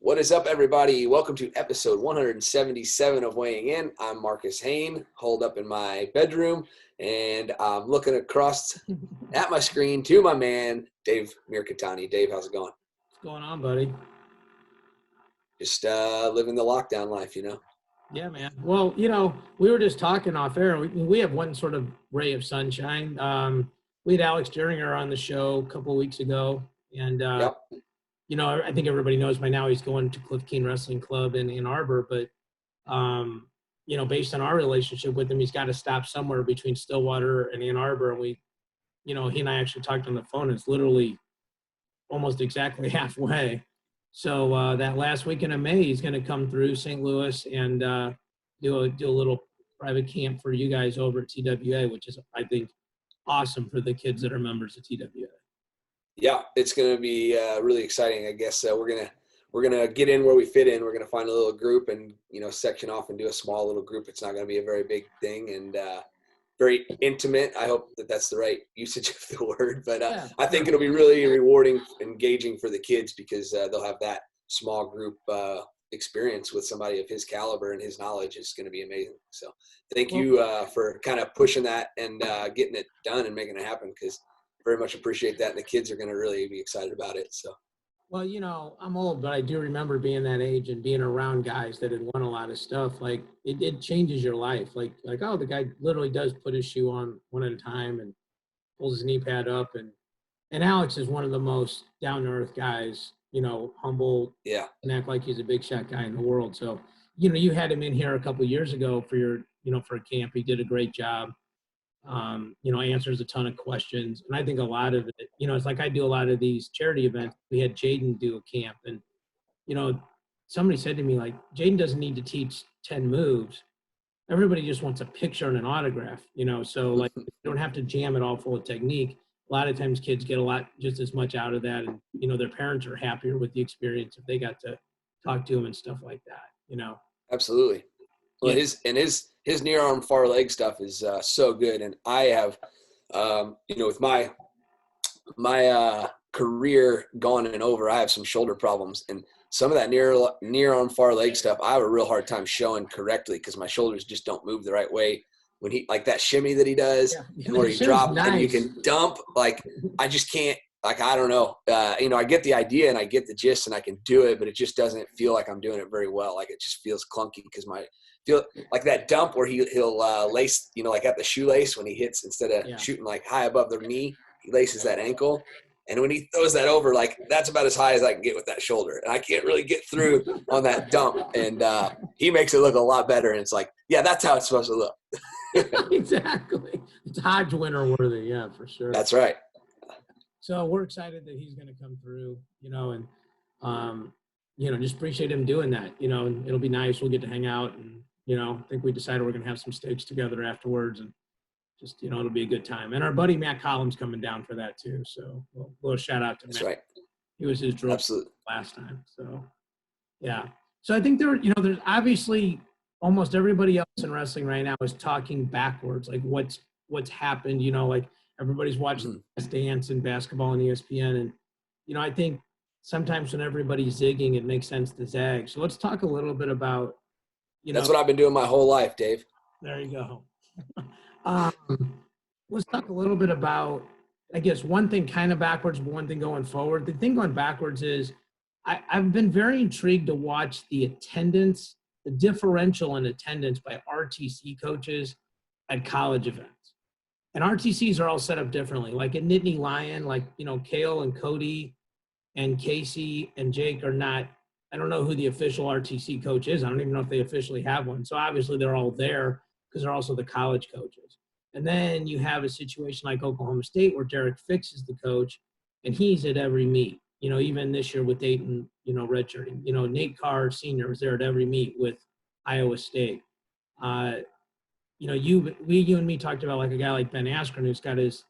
What is up, everybody? Welcome to episode 177 of Weighing In. I'm Marcus Hoehn, holed up in my bedroom, and I'm looking across at my screen to my man, Dave Mirikitani. Dave, how's it going? What's going on, buddy? Just living the lockdown life, you know? Yeah, man. Well, we were just talking off air. We have one sort of ray of sunshine. We had Alex Jerringer on the show a couple of weeks ago, and Yep. I think everybody knows by now he's going to Cliff Keen Wrestling Club in Ann Arbor. But based on our relationship with him, he's got to stop somewhere between Stillwater and Ann Arbor. And he and I actually talked on the phone. It's literally almost exactly halfway. So that last weekend of May, he's going to come through St. Louis and do a little private camp for you guys over at TWA, which is, I think, awesome for the kids that are members of TWA. Yeah, it's going to be really exciting. I guess we're gonna get in where we fit in. We're gonna find a little group and section off and do a small little group. It's not going to be a very big thing and very intimate. I hope that that's the right usage of the word, but I think it'll be really rewarding, engaging for the kids because they'll have that small group experience with somebody of his caliber and his knowledge. Is going to be amazing. So thank you for kind of pushing that and getting it done and making it happen, because very much appreciate that. And the kids are going to really be excited about it. So. Well, I'm old, but I do remember being that age and being around guys that had won a lot of stuff. Like it changes your life. Like, oh, the guy literally does put his shoe on one at a time and pulls his knee pad up. And Alex is one of the most down to earth guys, humble, and act like he's a big shot guy in the world. So, you had him in here a couple of years ago for your, for a camp. He did a great job. Answers a ton of questions. And I think a lot of it, it's like I do a lot of these charity events. We had Jaden do a camp, and, somebody said to me, like, Jaden doesn't need to teach 10 moves. Everybody just wants a picture and an autograph, so like you don't have to jam it all full of technique. A lot of times kids get just as much out of that. And, their parents are happier with the experience if they got to talk to them and stuff like that, Absolutely. Well, his near arm far leg stuff is so good, and I have, with my career gone and over, I have some shoulder problems, and some of that near arm far leg stuff, I have a real hard time showing correctly because my shoulders just don't move the right way. When he, like that shimmy that he does, and where he drops and you can dump, like I just can't. Like, I don't know, I get the idea and I get the gist and I can do it, but it just doesn't feel like I'm doing it very well. Like it just feels clunky because feel like that dump where he'll lace, like at the shoelace when he hits, instead of shooting like high above the knee, he laces that ankle. And when he throws that over, like that's about as high as I can get with that shoulder. And I can't really get through on that dump. And he makes it look a lot better. And it's like, yeah, that's how it's supposed to look. Exactly. It's Hodge winner worthy. Yeah, for sure. That's right. So we're excited that he's going to come through, and, just appreciate him doing that, and it'll be nice. We'll get to hang out and, I think we decided we're going to have some steaks together afterwards and just, it'll be a good time. And our buddy Matt Collins coming down for that too. So a little shout out to Matt. That's right. He was his drill last time. So, yeah. So I think there's obviously almost everybody else in wrestling right now is talking backwards, like what's happened, like everybody's watching Last Dance and basketball on ESPN. And, I think sometimes when everybody's zigging, it makes sense to zag. So let's talk a little bit about, That's what I've been doing my whole life, Dave. There you go. Let's talk a little bit about, I guess, one thing kind of backwards, but one thing going forward. The thing going backwards is I've been very intrigued to watch the attendance, the differential in attendance by RTC coaches at college events. And RTCs are all set up differently. Like at Nittany Lion, like, Kale and Cody and Casey and Jake are not, I don't know who the official RTC coach is. I don't even know if they officially have one. So obviously they're all there because they're also the college coaches. And then you have a situation like Oklahoma State where Derek Fix is the coach and he's at every meet. Even this year with Dayton, redshirting. Nate Carr Sr. was there at every meet with Iowa State. You and me talked about like a guy like Ben Askren who's got his,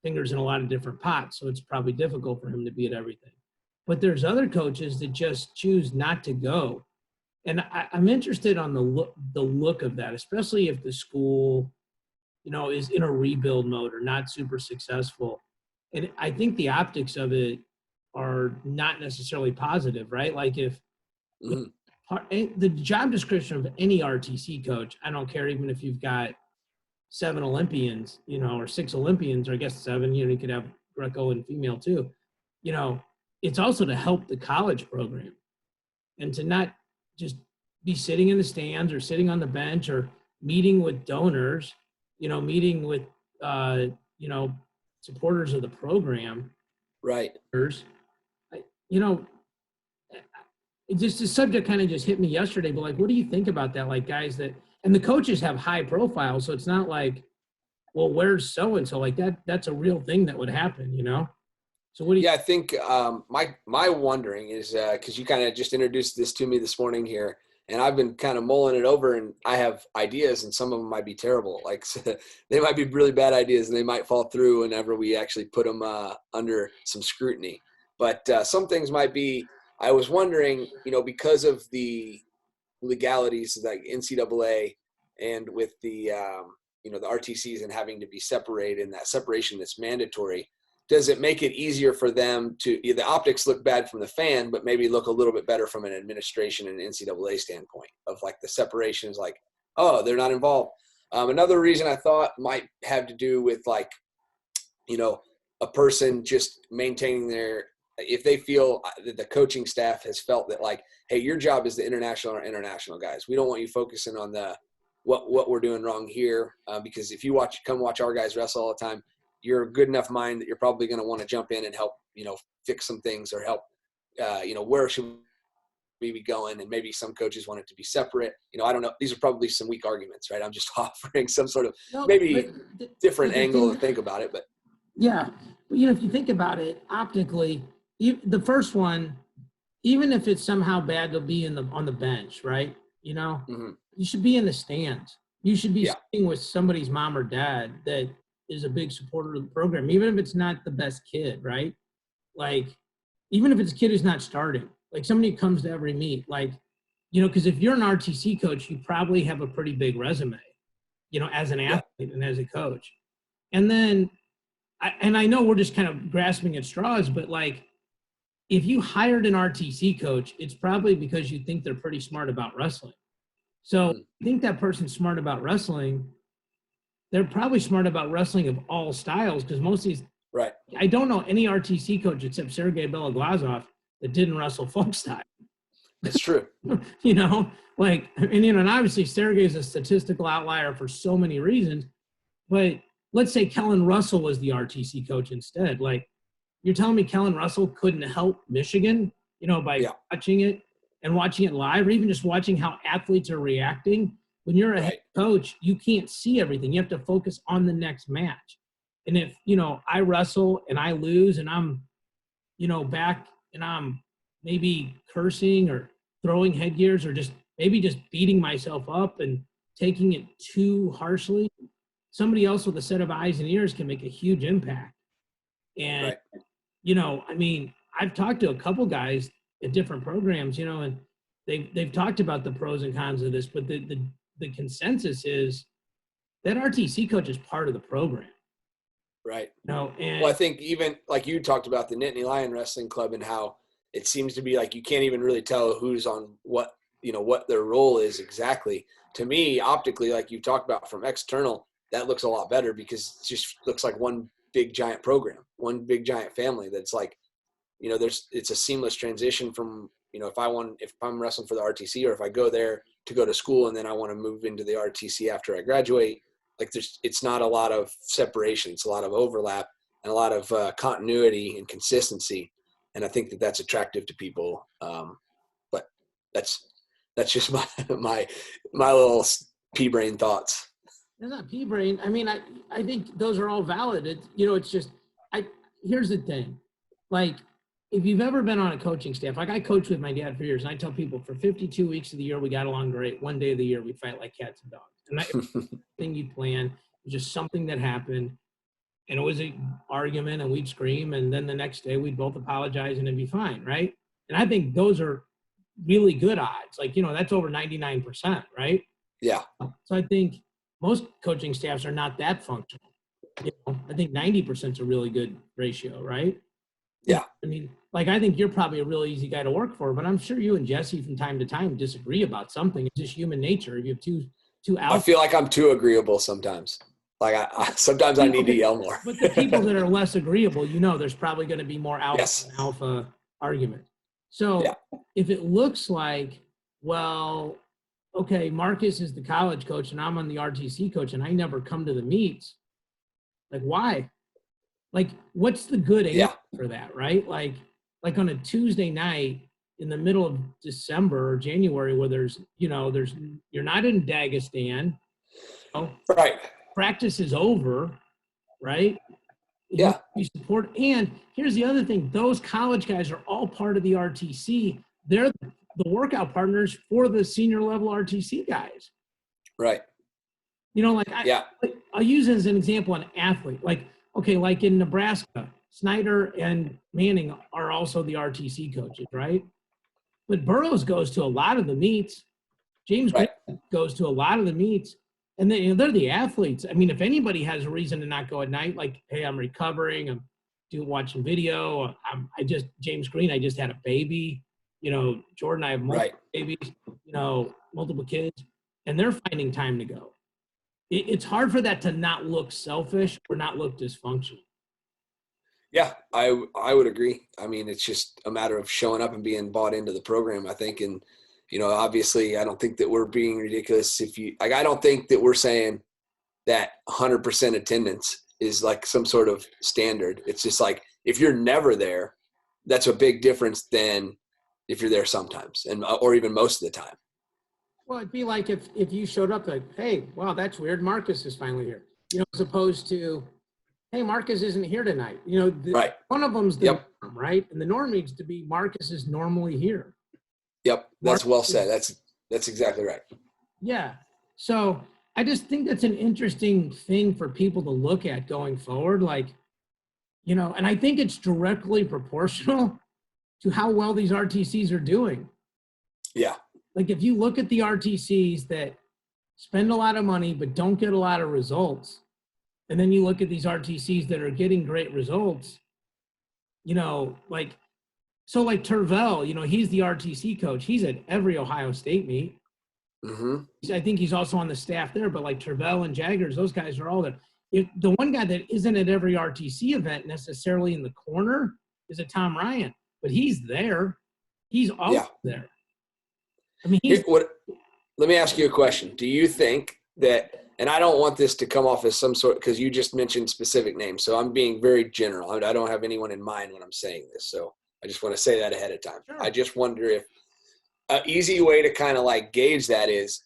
fingers in a lot of different pots. So it's probably difficult for him to be at everything. But there's other coaches that just choose not to go. And I'm interested on the look of that, especially if the school, is in a rebuild mode or not super successful. And I think the optics of it are not necessarily positive, right? Like if Mm-hmm. the job description of any RTC coach, I don't care, even if you've got 7 Olympians, or 6 Olympians, or I guess 7, you could have Greco and female too. It's also to help the college program and to not just be sitting in the stands or sitting on the bench or meeting with donors, meeting with, supporters of the program. Right. You know, the subject kind of just hit me yesterday, but like, what do you think about that? Like guys and the coaches have high profiles. So it's not like, well, where's so-and-so? Like that's a real thing that would happen, So what do you? Yeah, I think my wondering is because you kind of just introduced this to me this morning here, and I've been kind of mulling it over, and I have ideas, and some of them might be terrible. Like they might be really bad ideas, and they might fall through whenever we actually put them under some scrutiny. But some things might be. I was wondering, because of the legalities like NCAA and with the the RTCs and having to be separated, and that separation that's mandatory. Does it make it easier for them to, the optics look bad from the fan, but maybe look a little bit better from an administration and NCAA standpoint of like the separation is like, oh, they're not involved. Another reason I thought might have to do with like, a person just maintaining if they feel that the coaching staff has felt that like, hey, your job is the international or international guys. We don't want you focusing on what we're doing wrong here. Because if you come watch our guys wrestle all the time, you're a good enough mind that you're probably going to want to jump in and help, fix some things or help, where should we be going? And maybe some coaches want it to be separate. I don't know. These are probably some weak arguments, right? I'm just offering some sort of different angle to think about it. But yeah, but if you think about it optically, the first one, even if it's somehow bad to be on the bench, right? Mm-hmm. You should be in the stands. You should be sitting with somebody's mom or dad that is a big supporter of the program, even if it's not the best kid, right? Like, even if it's a kid who's not starting, like somebody who comes to every meet, like, because if you're an RTC coach, you probably have a pretty big resume, as an athlete and as a coach. And then, I know we're just kind of grasping at straws, but like, if you hired an RTC coach, it's probably because you think they're pretty smart about wrestling. So I think that person's smart about wrestling. They're probably smart about wrestling of all styles because most of these, right. I don't know any RTC coach except Sergei Beloglazov that didn't wrestle folk style. That's true. And obviously Sergei is a statistical outlier for so many reasons, but let's say Kellen Russell was the RTC coach instead. Like, you're telling me Kellen Russell couldn't help Michigan, by watching it and watching it live, or even just watching how athletes are reacting. When you're a head coach, you can't see everything. You have to focus on the next match. And if, I wrestle and I lose and I'm, back and I'm maybe cursing or throwing headgears or just beating myself up and taking it too harshly, somebody else with a set of eyes and ears can make a huge impact. And, I've talked to a couple guys at different programs, and they've talked about the pros and cons of this, but the consensus is that RTC coach is part of the program. Right. And well, I think even like you talked about the Nittany Lion Wrestling Club and how it seems to be like you can't even really tell who's on what their role is exactly. To me, optically, like you talked about from external, that looks a lot better because it just looks like one big giant program, one big giant family that's like, it's a seamless transition from, if I'm wrestling for the RTC or if I go there to go to school and then I want to move into the RTC after I graduate, like it's not a lot of separation. It's a lot of overlap and a lot of continuity and consistency. And I think that that's attractive to people. But that's just my little pea brain thoughts. It's not pea brain. I think those are all valid. It's just, here's the thing. Like, if you've ever been on a coaching staff, like I coached with my dad for years, and I tell people for 52 weeks of the year, we got along great. One day of the year, we fight like cats and dogs. And everything you plan was just something that happened. And it was an argument, and we'd scream. And then the next day, we'd both apologize, and it'd be fine, right? And I think those are really good odds. Like, that's over 99%, right? Yeah. So I think most coaching staffs are not that functional. I think 90% is a really good ratio, right? Yeah. I mean, like, I think you're probably a real easy guy to work for, but I'm sure you and Jesse from time to time disagree about something. It's just human nature. If you have two I alpha. feel like I'm too agreeable sometimes. Like sometimes I need to yell more. But the people that are less agreeable, there's probably going to be more alpha Yes. and alpha argument. So if it looks like, well, okay, Marcus is the college coach and I'm on the RTC coach and I never come to the meets, like, why? Like, what's the good answer for that, right? Like on a Tuesday night in the middle of December or January where you're not in Dagestan. Right. Practice is over, right? Yeah. You support. And here's the other thing. Those college guys are all part of the RTC. They're the workout partners for the senior level RTC guys. Right. I'll use as an example an athlete. Like in Nebraska, Snyder and Manning are also the RTC coaches, right? But Burroughs goes to a lot of the meets. James Green goes to a lot of the meets. And then they're the athletes. I mean, if anybody has a reason to not go at night, like, hey, I'm recovering, I'm watching video, James Green, I just had a baby, Jordan, I have multiple babies, multiple kids, and they're finding time to go. It's hard for that to not look selfish or not look dysfunctional. Yeah, I would agree. I mean, it's just a matter of showing up and being bought into the program, I think. And, obviously I don't think that we're being ridiculous. I don't think that we're saying that 100% attendance is like some sort of standard. It's just like, if you're never there, that's a big difference than if you're there sometimes or even most of the time. Well, it'd be like if you showed up like, hey, wow, that's weird. Marcus is finally here, as opposed to, hey, Marcus isn't here tonight. One of them's the norm, right? And the norm needs to be Marcus is normally here. Yep, that's well said. That's exactly right. Yeah. So I just think that's an interesting thing for people to look at going forward. Like, and I think it's directly proportional to how well these RTCs are doing. Yeah. Like, if you look at the RTCs that spend a lot of money but don't get a lot of results, and then you look at these RTCs that are getting great results, like Tervel, he's the RTC coach. He's at every Ohio State meet. Mm-hmm. I think he's also on the staff there, but like Tervel and Jaggers, those guys are all there. The one guy that isn't at every RTC event necessarily in the corner is a Tom Ryan, but he's there. He's always there. I mean, let me ask you a question. Do you think that, and I don't want this to come off as some sort, because you just mentioned specific names, so I'm being very general. I don't have anyone in mind when I'm saying this, so I just want to say that ahead of time. Sure. I just wonder if an easy way to kind of like gauge that is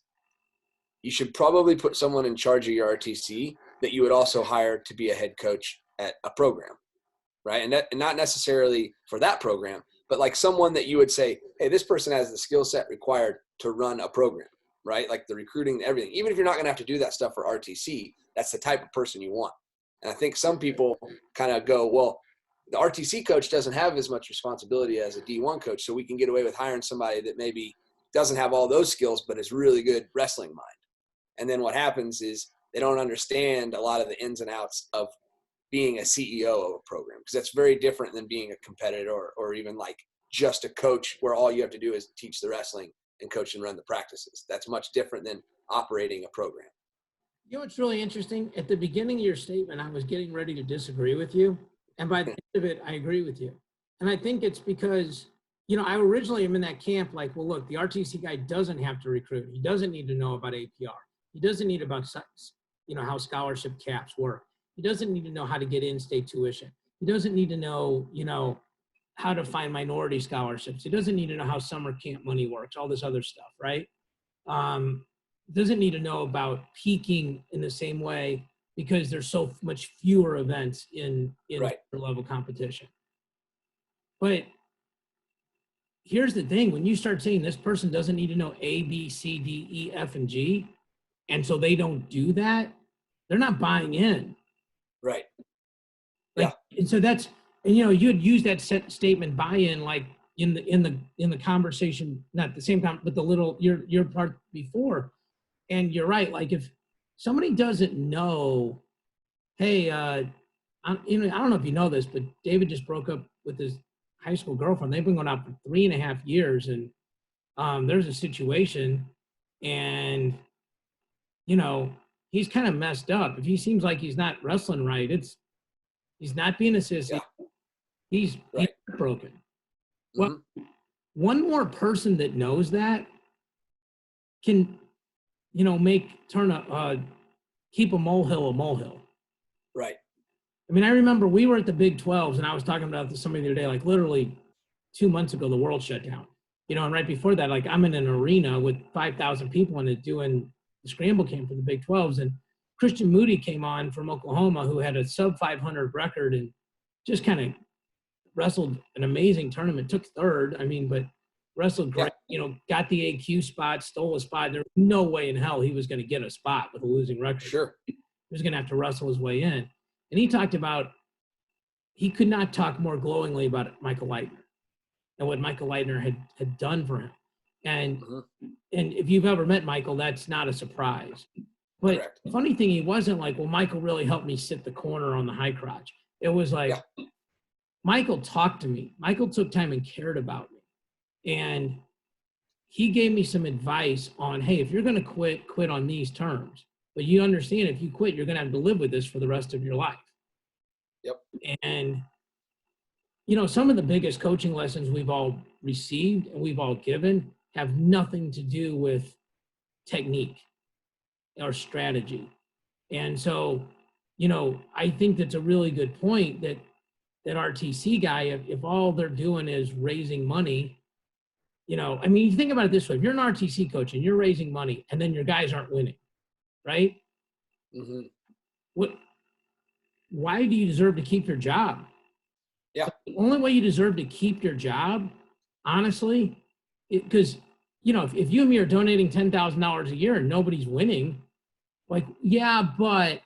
you should probably put someone in charge of your RTC that you would also hire to be a head coach at a program, right? And not necessarily for that program, but like someone that you would say, hey, this person has the skill set required to run a program, right? Like the recruiting and everything. Even if you're not going to have to do that stuff for RTC, that's the type of person you want. And I think some people kind of go, well, the RTC coach doesn't have as much responsibility as a D1 coach, so we can get away with hiring somebody that maybe doesn't have all those skills but is really good wrestling mind. And then what happens is they don't understand a lot of the ins and outs of being a CEO of a program, because that's very different than being a competitor or even like just a coach where all you have to do is teach the wrestling and coach and run the practices. That's much different than operating a program. You know what's really interesting? At the beginning of your statement, I was getting ready to disagree with you. And by the end of it, I agree with you. And I think it's because, I originally am in that camp like, well, look, the RTC guy doesn't have to recruit. He doesn't need to know about APR. He doesn't need about, how scholarship caps work. He doesn't need to know how to get in-state tuition. He doesn't need to know, how to find minority scholarships. He doesn't need to know how summer camp money works, all this other stuff, right? Doesn't need to know about peaking in the same way because there's so much fewer events in right. level competition. But here's the thing. When you start saying this person doesn't need to know A, B, C, D, E, F, and G, and so they don't do that, they're not buying in. Right. Like, yeah. And so that's, and you had used that statement buy-in like in the conversation, not the same time, but the little your part before. And you're right. Like if somebody doesn't know, hey, I don't know if you know this, but David just broke up with his high school girlfriend. They've been going out for 3.5 years, and there's a situation, and you know, he's kind of messed up. If he seems like he's not wrestling right, he's not being a sissy. Yeah. He's Right. broken. Well, one more person that knows that can, you know, keep a molehill a molehill. Right. I mean, I remember we were at the Big 12s, and I was talking about this to somebody the other day, like literally 2 months ago, the world shut down. You know, and right before that, like I'm in an arena with 5,000 people in it doing the scramble camp for the Big 12s, and Christian Moody came on from Oklahoma, who had a sub 500 record and just kind of wrestled an amazing tournament, took third. I mean, but wrestled great, you know, got the AQ spot, stole a spot. There's no way in hell he was going to get a spot with a losing record. Sure. He was going to have to wrestle his way in. And he talked about, he could not talk more glowingly about Michael Leitner and what Michael Leitner had done for him. And and if you've ever met Michael, that's not a surprise. But Correct. The funny thing, he wasn't like, well, Michael really helped me sit the corner on the high crotch. It was like, Michael talked to me. Michael took time and cared about me. And he gave me some advice on, hey, if you're going to quit on these terms. But you understand, if you quit, you're going to have to live with this for the rest of your life. Yep. And, you know, some of the biggest coaching lessons we've all received and we've all given have nothing to do with technique or strategy. And so, you know, I think that's a really good point that RTC guy, if all they're doing is raising money, you know, I mean, you think about it this way. If you're an RTC coach and you're raising money and then your guys aren't winning, right? Why do you deserve to keep your job? Yeah. The only way you deserve to keep your job, honestly, because, you know, if you and me are donating $10,000 a year and nobody's winning, like, yeah, but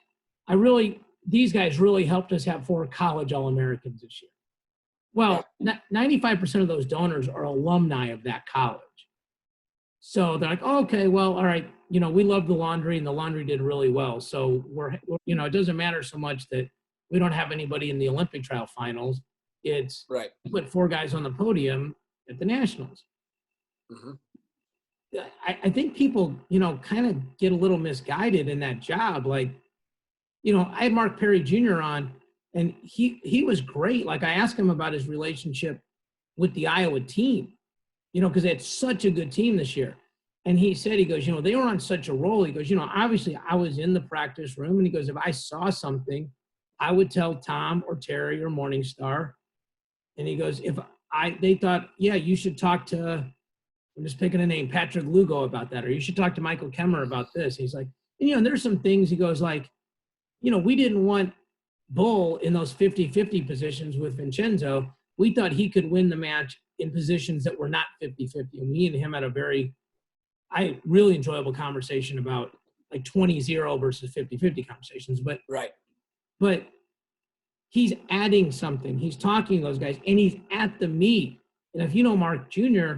these guys really helped us have 4 college All-Americans this year. Well, 95% of those donors are alumni of that college. So they're like, oh, okay, well, all right, you know, we love the laundry and the laundry did really well. So we're, you know, it doesn't matter so much that we don't have anybody in the Olympic trial finals. It's put 4 guys on the podium at the nationals. I think people, you know, kind of get a little misguided in that job. Like, you know, I had Mark Perry Jr. on, and he was great. Like, I asked him about his relationship with the Iowa team, you know, because they had such a good team this year. And he said, he goes, you know, they were on such a roll. He goes, you know, obviously I was in the practice room, and he goes, if I saw something, I would tell Tom or Terry or Morningstar. And he goes, they thought, yeah, you should talk to, I'm just picking a name, Patrick Lugo about that, or you should talk to Michael Kemmer about this. He's like, and, you know, there's some things, he goes, like, you know, we didn't want Bull in those 50-50 positions with Vincenzo. We thought he could win the match in positions that were not 50-50. And me and him had a really enjoyable conversation about like 20-0 versus 50-50 conversations. But he's adding something. He's talking to those guys, and he's at the meet. And if you know Mark Jr.,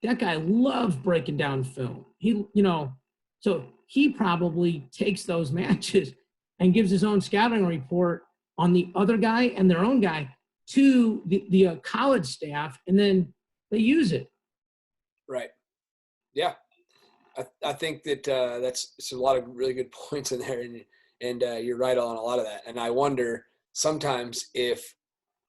that guy loves breaking down film. He, you know, so he probably takes those matches and gives his own scouting report on the other guy and their own guy to the college staff, and then they use it. Right. Yeah. I think that that's a lot of really good points in there, and you're right on a lot of that. And I wonder sometimes if,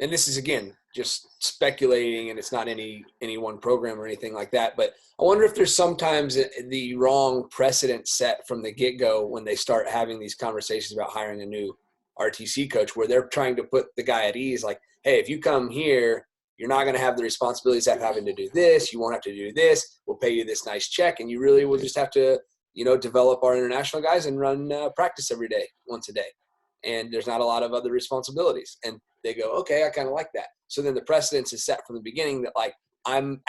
and this is again just speculating, and it's not any one program or anything like that, but I wonder if there's sometimes the wrong precedent set from the get-go when they start having these conversations about hiring a new RTC coach, where they're trying to put the guy at ease, like, hey, if you come here, you're not going to have the responsibilities of having to do this. You won't have to do this. We'll pay you this nice check, and you really will just have to, you know, develop our international guys and run practice every day, once a day. And there's not a lot of other responsibilities. And they go, okay, I kind of like that. So then the precedence is set from the beginning that, like, I'm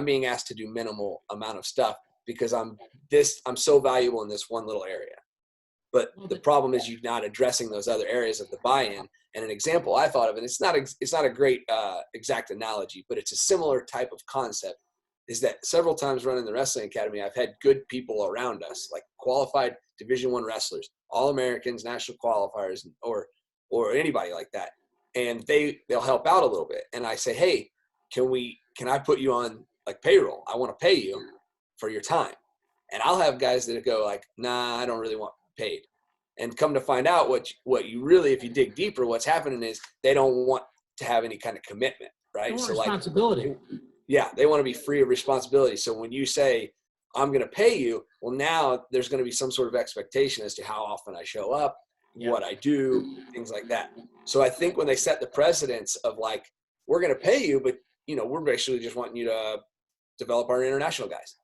being asked to do minimal amount of stuff because I'm so valuable in this one little area. But the problem is you're not addressing those other areas of the buy-in. And an example I thought of, and it's not a great exact analogy, but it's a similar type of concept, is that several times running the wrestling academy, I've had good people around us, like qualified Division I wrestlers, All-Americans, national qualifiers, or anybody like that. and they'll help out a little bit. And I say, hey, can I put you on like payroll? I want to pay you for your time. And I'll have guys that go like, nah, I don't really want paid. And come to find out what you really, if you dig deeper, what's happening is they don't want to have any kind of commitment, right? So responsibility. Yeah, they want to be free of responsibility. So when you say, I'm going to pay you, well, now there's going to be some sort of expectation as to how often I show up, what I do, things like that. So I think when they set the precedence of like, we're going to pay you, but we're basically just wanting you to develop our international guys.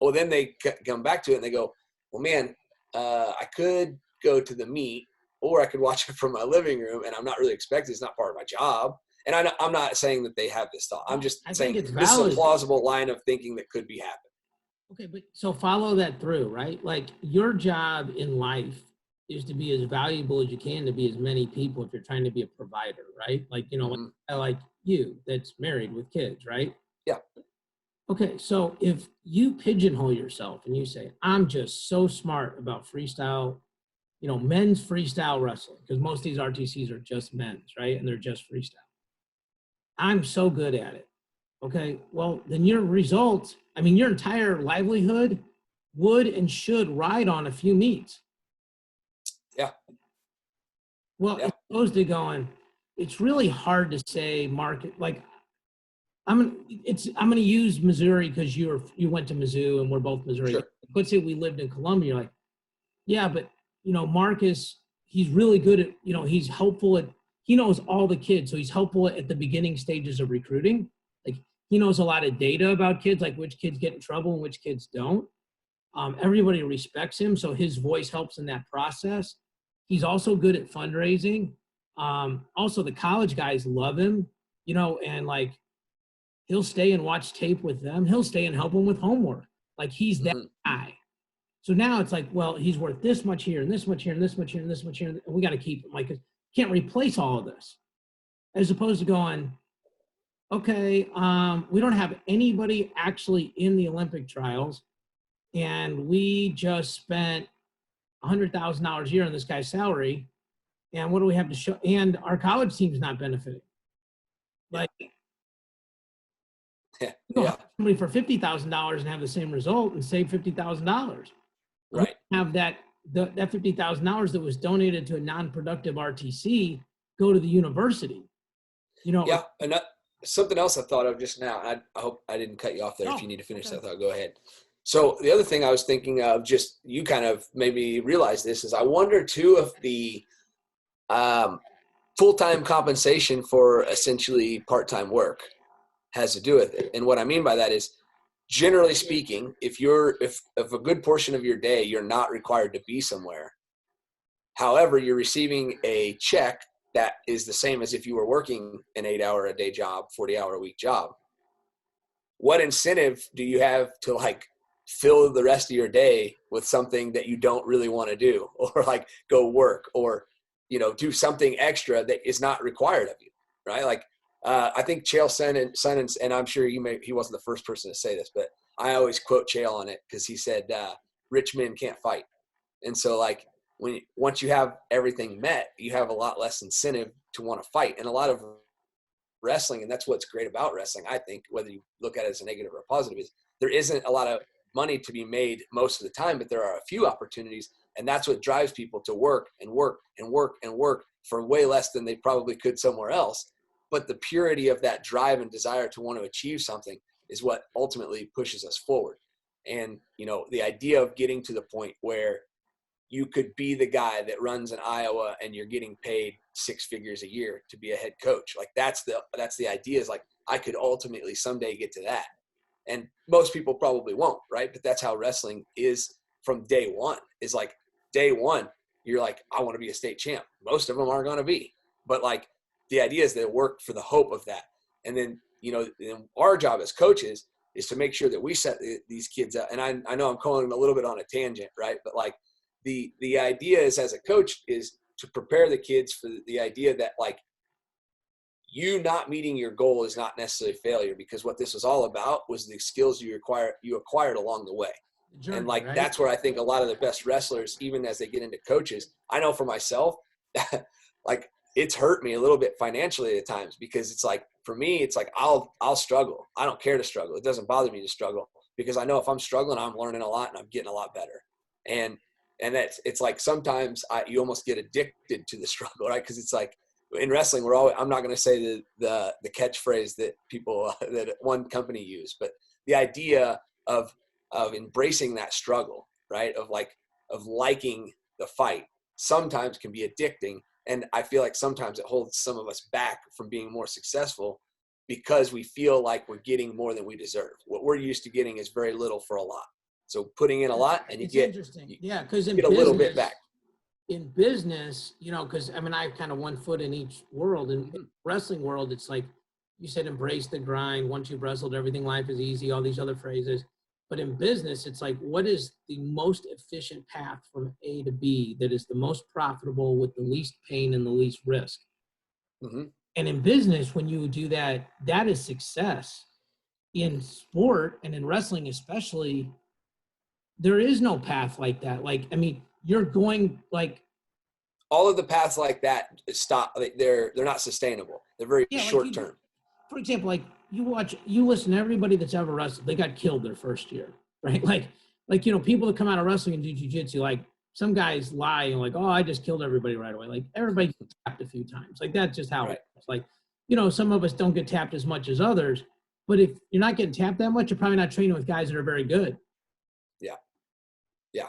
Well, then they come back to it and they go, well, man, I could go to the meet or I could watch it from my living room, and I'm not really expected. It's not part of my job. And I'm not saying that they have this thought. I'm just saying this is a plausible line of thinking that could be happening. Okay, but so follow that through, right? Like your job in life is to be as valuable as you can to be as many people if you're trying to be a provider, right? Like, like you that's married with kids, right? Yeah. Okay, so if you pigeonhole yourself and you say, I'm just so smart about freestyle, men's freestyle wrestling, because most of these RTCs are just men's, right? And they're just freestyle. I'm so good at it. Okay, well, then your results, your entire livelihood would and should ride on a few meets. Yeah. Well, as opposed to going, it's really hard to say market, like, I'm going to use Missouri because you went to Mizzou and we're both Missouri. Sure. Let's say we lived in Columbia. You're like, yeah, but Marcus, he's really good at, he's helpful he knows all the kids. So he's helpful at the beginning stages of recruiting. Like he knows a lot of data about kids, like which kids get in trouble and which kids don't. Everybody respects him. So his voice helps in that process. He's also good at fundraising. Also the college guys love him, and like, he'll stay and watch tape with them. He'll stay and help them with homework. Like he's that guy. So now it's like, well, he's worth this much here and this much here and this much here and this much here. And we got to keep him. Like, can't replace all of this. As opposed to going, okay, we don't have anybody actually in the Olympic trials. And we just spent $100,000 a year on this guy's salary. And what do we have to show? And our college team's not benefiting. Like, somebody for $50,000 and have the same result and save $50,000. Right. Have that $50,000 that was donated to a non-productive RTC go to the university. Yeah, and something else I thought of just now. I hope I didn't cut you off there. If you need to finish that thought, go ahead. So the other thing I was thinking of, just you kind of made me realize this, is I wonder too if the full-time compensation for essentially part-time work has to do with it. And what I mean by that is, generally speaking, if a good portion of your day you're not required to be somewhere, however, you're receiving a check that is the same as if you were working an 8-hour-a-day job, 40-hour-a-week job. What incentive do you have to like fill the rest of your day with something that you don't really want to do, or like go work, or do something extra that is not required of you, right? Like, I think Chael Sonnen, and I'm sure he wasn't the first person to say this, but I always quote Chael on it because he said, rich men can't fight. And so like once you have everything met, you have a lot less incentive to want to fight. And a lot of wrestling, and that's what's great about wrestling, I think, whether you look at it as a negative or a positive, is there isn't a lot of money to be made most of the time, but there are a few opportunities. And that's what drives people to work and work and work and work for way less than they probably could somewhere else. But the purity of that drive and desire to want to achieve something is what ultimately pushes us forward. And, the idea of getting to the point where you could be the guy that runs in Iowa and you're getting paid 6 figures a year to be a head coach. Like that's the idea, is like, I could ultimately someday get to that. And most people probably won't, right? But that's how wrestling is from day one. Is like day one, you're like, I want to be a state champ. Most of them aren't going to be, but like, the idea is they work for the hope of that. And then, our job as coaches is to make sure that we set these kids up. And I know I'm calling them a little bit on a tangent, right? But like the idea is, as a coach, is to prepare the kids for the idea that like, you not meeting your goal is not necessarily failure, because what this was all about was the skills you acquired along the way. Journey, and like, right? That's where I think a lot of the best wrestlers, even as they get into coaches, I know for myself, like, it's hurt me a little bit financially at times, because it's like, for me, it's like, I'll struggle. I don't care to struggle. It doesn't bother me to struggle, because I know if I'm struggling, I'm learning a lot and I'm getting a lot better. And it's like, sometimes you almost get addicted to the struggle, right? Because it's like, in wrestling, I'm not going to say the catchphrase that people, that one company use, but the idea of embracing that struggle, right? Of liking the fight, sometimes can be addicting. And I feel like sometimes it holds some of us back from being more successful, because we feel like we're getting more than we deserve. What we're used to getting is very little for a lot. So putting in a lot, and you get a little bit back. In business, because I mean, I have kind of one foot in each world. In wrestling world, it's like you said, embrace the grind. Once you've wrestled, everything, life is easy, all these other phrases. But in business, it's like, what is the most efficient path from A to B that is the most profitable with the least pain and the least risk? Mm-hmm. And in business, when you do that, that is success. In sport and in wrestling especially, there is no path like that. Like, I mean, you're going like, all of the paths like that stop. They're not sustainable. They're very short term. For example, like you listen to everybody that's ever wrestled, they got killed their first year, right? Like, people that come out of wrestling and do jiu-jitsu, like some guys lie and like, oh, I just killed everybody right away. Like, everybody gets tapped a few times. Like, that's just how it's like, some of us don't get tapped as much as others, but if you're not getting tapped that much, you're probably not training with guys that are very good. Yeah. Yeah.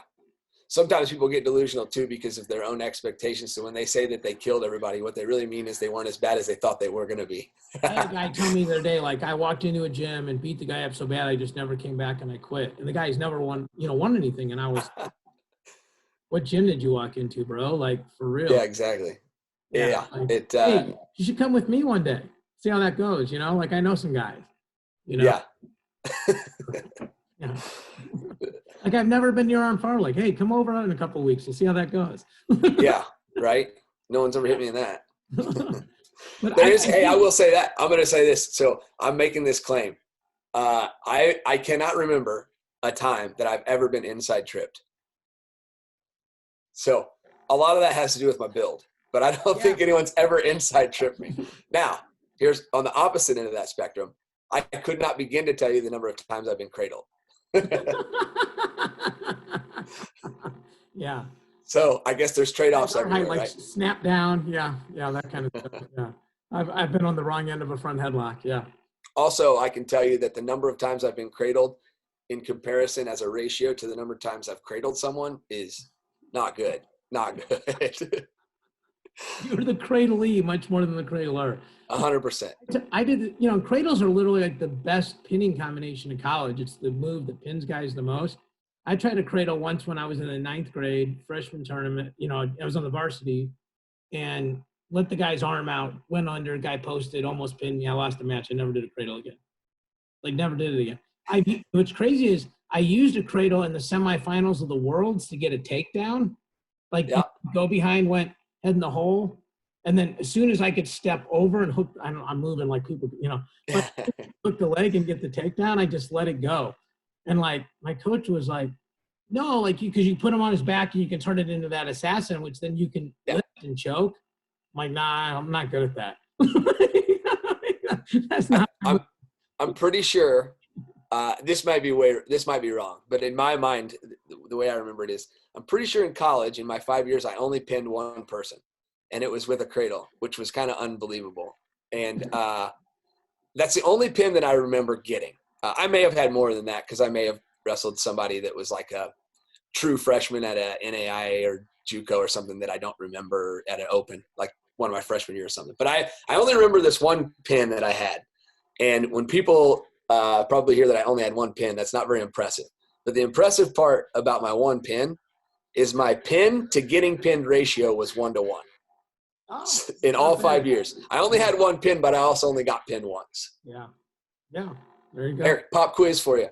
Sometimes people get delusional too, because of their own expectations. So when they say that they killed everybody, what they really mean is they weren't as bad as they thought they were going to be. I had a guy tell me the other day, like, I walked into a gym and beat the guy up so bad I just never came back and I quit. And the guy's never won anything. And I was, what gym did you walk into, bro? Like, for real? Yeah, exactly. Yeah. Like, hey, you should come with me one day. See how that goes. Like, I know some guys. Yeah. Yeah. Like, I've never been to your arm far. Like, hey, come over in a couple of weeks. We'll see how that goes. Yeah, right. No one's ever hit me in that. But I will say that. I'm going to say this. So I'm making this claim. I cannot remember a time that I've ever been inside tripped. So a lot of that has to do with my build, but I don't think anyone's ever inside tripped me. Now, here's on the opposite end of that spectrum. I could not begin to tell you the number of times I've been cradled. Yeah. So I guess there's trade-offs everywhere, like, right? Snap down. Yeah, that kind of stuff. Yeah. I've been on the wrong end of a front headlock. Yeah. Also, I can tell you that the number of times I've been cradled in comparison as a ratio to the number of times I've cradled someone is not good. Not good. You're the cradlee much more than the cradler. 100%. I did, cradles are literally like the best pinning combination in college. It's the move that pins guys the most. I tried a cradle once when I was in the 9th grade freshman tournament. I was on the varsity and let the guy's arm out, went under, guy posted, almost pinned me. I lost the match. I never did a cradle again. Like, never did it again. What's crazy is I used a cradle in the semifinals of the Worlds to get a takedown. Like, go behind, went head in the hole. And then as soon as I could step over and hook, I'm moving like people, but hook the leg and get the takedown, I just let it go. And like, my coach was like, no, like, because you put him on his back and you can turn it into that assassin, which then you can lift and choke. I'm like, nah, I'm not good at that. That's not. I'm pretty sure this might be wrong, but in my mind, the way I remember it is, I'm pretty sure in college, in my 5 years, I only pinned one person, and it was with a cradle, which was kind of unbelievable. And that's the only pin that I remember getting. I may have had more than that, because I may have wrestled somebody that was like a true freshman at a NAIA or JUCO or something that I don't remember at an open, like one of my freshman year or something. But I only remember this one pin that I had. And when people probably hear that I only had one pin, that's not very impressive. But the impressive part about my one pin is my pin to getting pinned ratio was 1-to-1. Oh, in all 5 years. I only had one pin, but I also only got pinned once. Yeah. Yeah. There you go. Eric, pop quiz for you.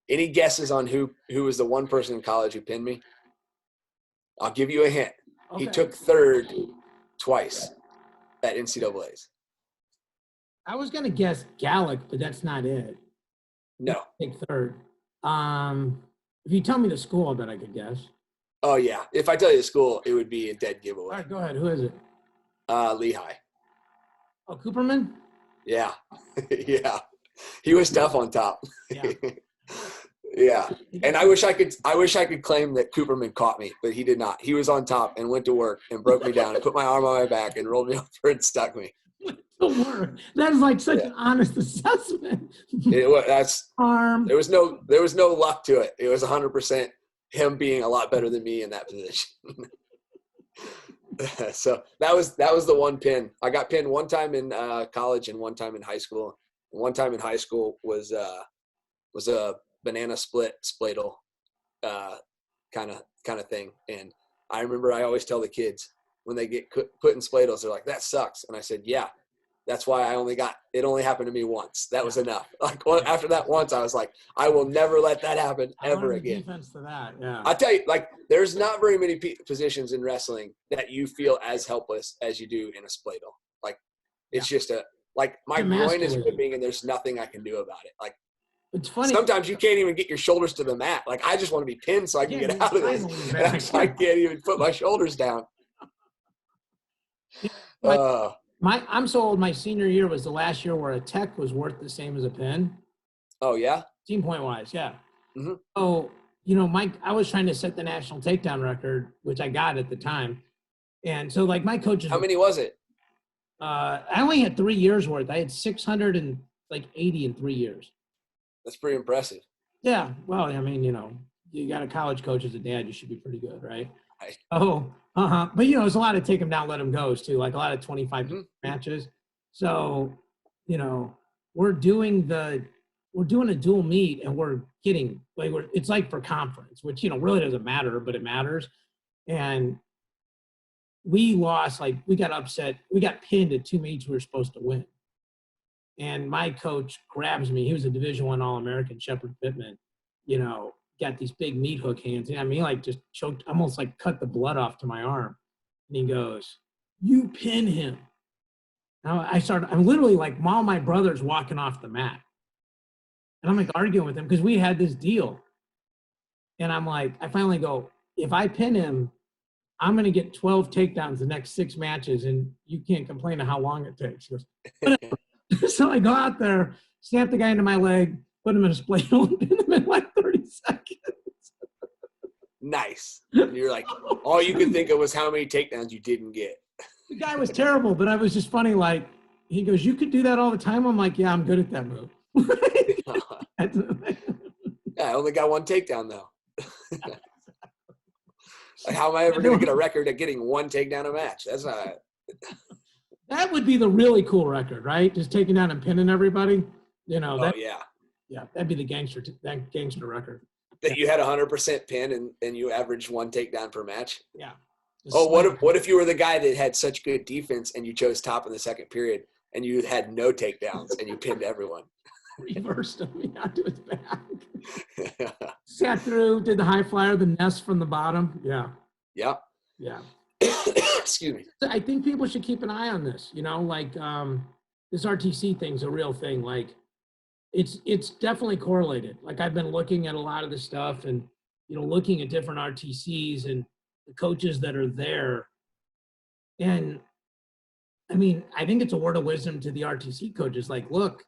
Any guesses on who was the one person in college who pinned me? I'll give you a hint. Okay. He took third twice at NCAAs. I was going to guess Gallic, but that's not it. No. Take third. If you tell me the school, I bet I could guess. Oh, yeah. If I tell you the school, it would be a dead giveaway. All right, go ahead. Who is it? Lehigh. Oh, Cooperman? Yeah. Yeah. He was tough on top. Yeah. Yeah. And I wish I could claim that Cooperman caught me, but he did not. He was on top and went to work and broke me down and put my arm on my back and rolled me over and stuck me. That is like such an honest assessment. There was no luck to it. It was 100% him being a lot better than me in that position. So that was the one pin. I got pinned one time in college and one time in high school. One time in high school was a banana spladle kind of thing. And I remember I always tell the kids when they get put in spladles, they're like, that sucks. And I said, yeah, that's why it only happened to me once. That was enough. Like after that once, I was like, I will never let that happen ever again. Defense to that, yeah. I tell you, like, there's not very many positions in wrestling that you feel as helpless as you do in a spladle. Like, it's just my groin is whipping and there's nothing I can do about it. Like, it's funny. Sometimes you can't even get your shoulders to the mat. Like, I just want to be pinned so I can get out of this. I can't even put my shoulders down. I'm so old. My senior year was the last year where a tech was worth the same as a pin. Oh yeah. Team point wise, yeah. Mm-hmm. So I was trying to set the national takedown record, which I got at the time, and so like my coaches. How many was it? I only had 3 years worth. I had 680 in 3 years. That's pretty impressive. Yeah. Well, I mean, you got a college coach as a dad, you should be pretty good, right? Right. Oh, but there's a lot of take them down, let them goes too, like a lot of 25 matches. So, we're doing a dual meet and we're getting it's like for conference, which, really doesn't matter, but it matters. And we lost, we got upset. We got pinned at 2 meets we were supposed to win. And my coach grabs me. He was a Division I All-American, Shepard Pittman, got these big meat hook hands. I mean, just choked, almost cut the blood off to my arm. And he goes, you pin him. Now I'm literally while my brother's walking off the mat. And I'm arguing with him because we had this deal. And I'm I finally go, if I pin him, I'm going to get 12 takedowns the next 6 matches. And you can't complain of how long it takes. He goes, so I go out there, snap the guy into my leg, put him in a spladle, and pin him in 30 seconds. Nice. And you're all you could think of was how many takedowns you didn't get. The guy was terrible, but I was just funny. He goes, you could do that all the time? I'm yeah, I'm good at that move. Yeah, I only got 1 takedown, though. How am I ever going to get a record at getting 1 takedown a match? That's not – that would be the really cool record, right? Just taking down and pinning everybody. Yeah. Yeah, that'd be the gangster record. That you had 100% pin and you averaged 1 takedown per match? Yeah. What if you were the guy that had such good defense and you chose top in the second period and you had no takedowns and you pinned everyone? Reversed him onto his back. Sat through, did the high flyer, the nest from the bottom. Yeah. Yep. Yeah. Excuse me. I think people should keep an eye on this. This RTC thing's a real thing. It's definitely correlated. I've been looking at a lot of this stuff and, looking at different RTCs and the coaches that are there. And I mean, I think it's a word of wisdom to the RTC coaches. Look,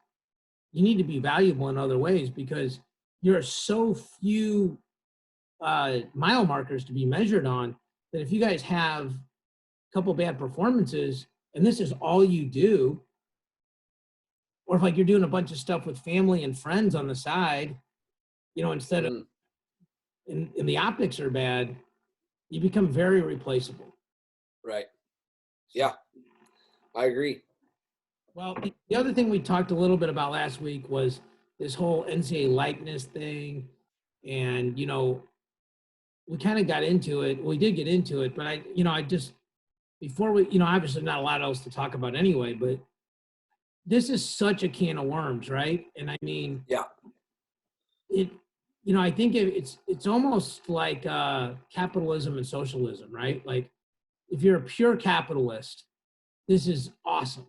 you need to be valuable in other ways because you're so few mile markers to be measured on that if you guys have a couple bad performances and this is all you do, or if you're doing a bunch of stuff with family and friends on the side, instead of, and the optics are bad, you become very replaceable. Right. Yeah, I agree. Well, the other thing we talked a little bit about last week was this whole NCAA likeness thing. And, we kind of got into it. We did get into it, but I just, before we, obviously not a lot else to talk about anyway, but this is such a can of worms, right? And I mean, yeah, I think it's almost like capitalism and socialism, right? If you're a pure capitalist, this is awesome,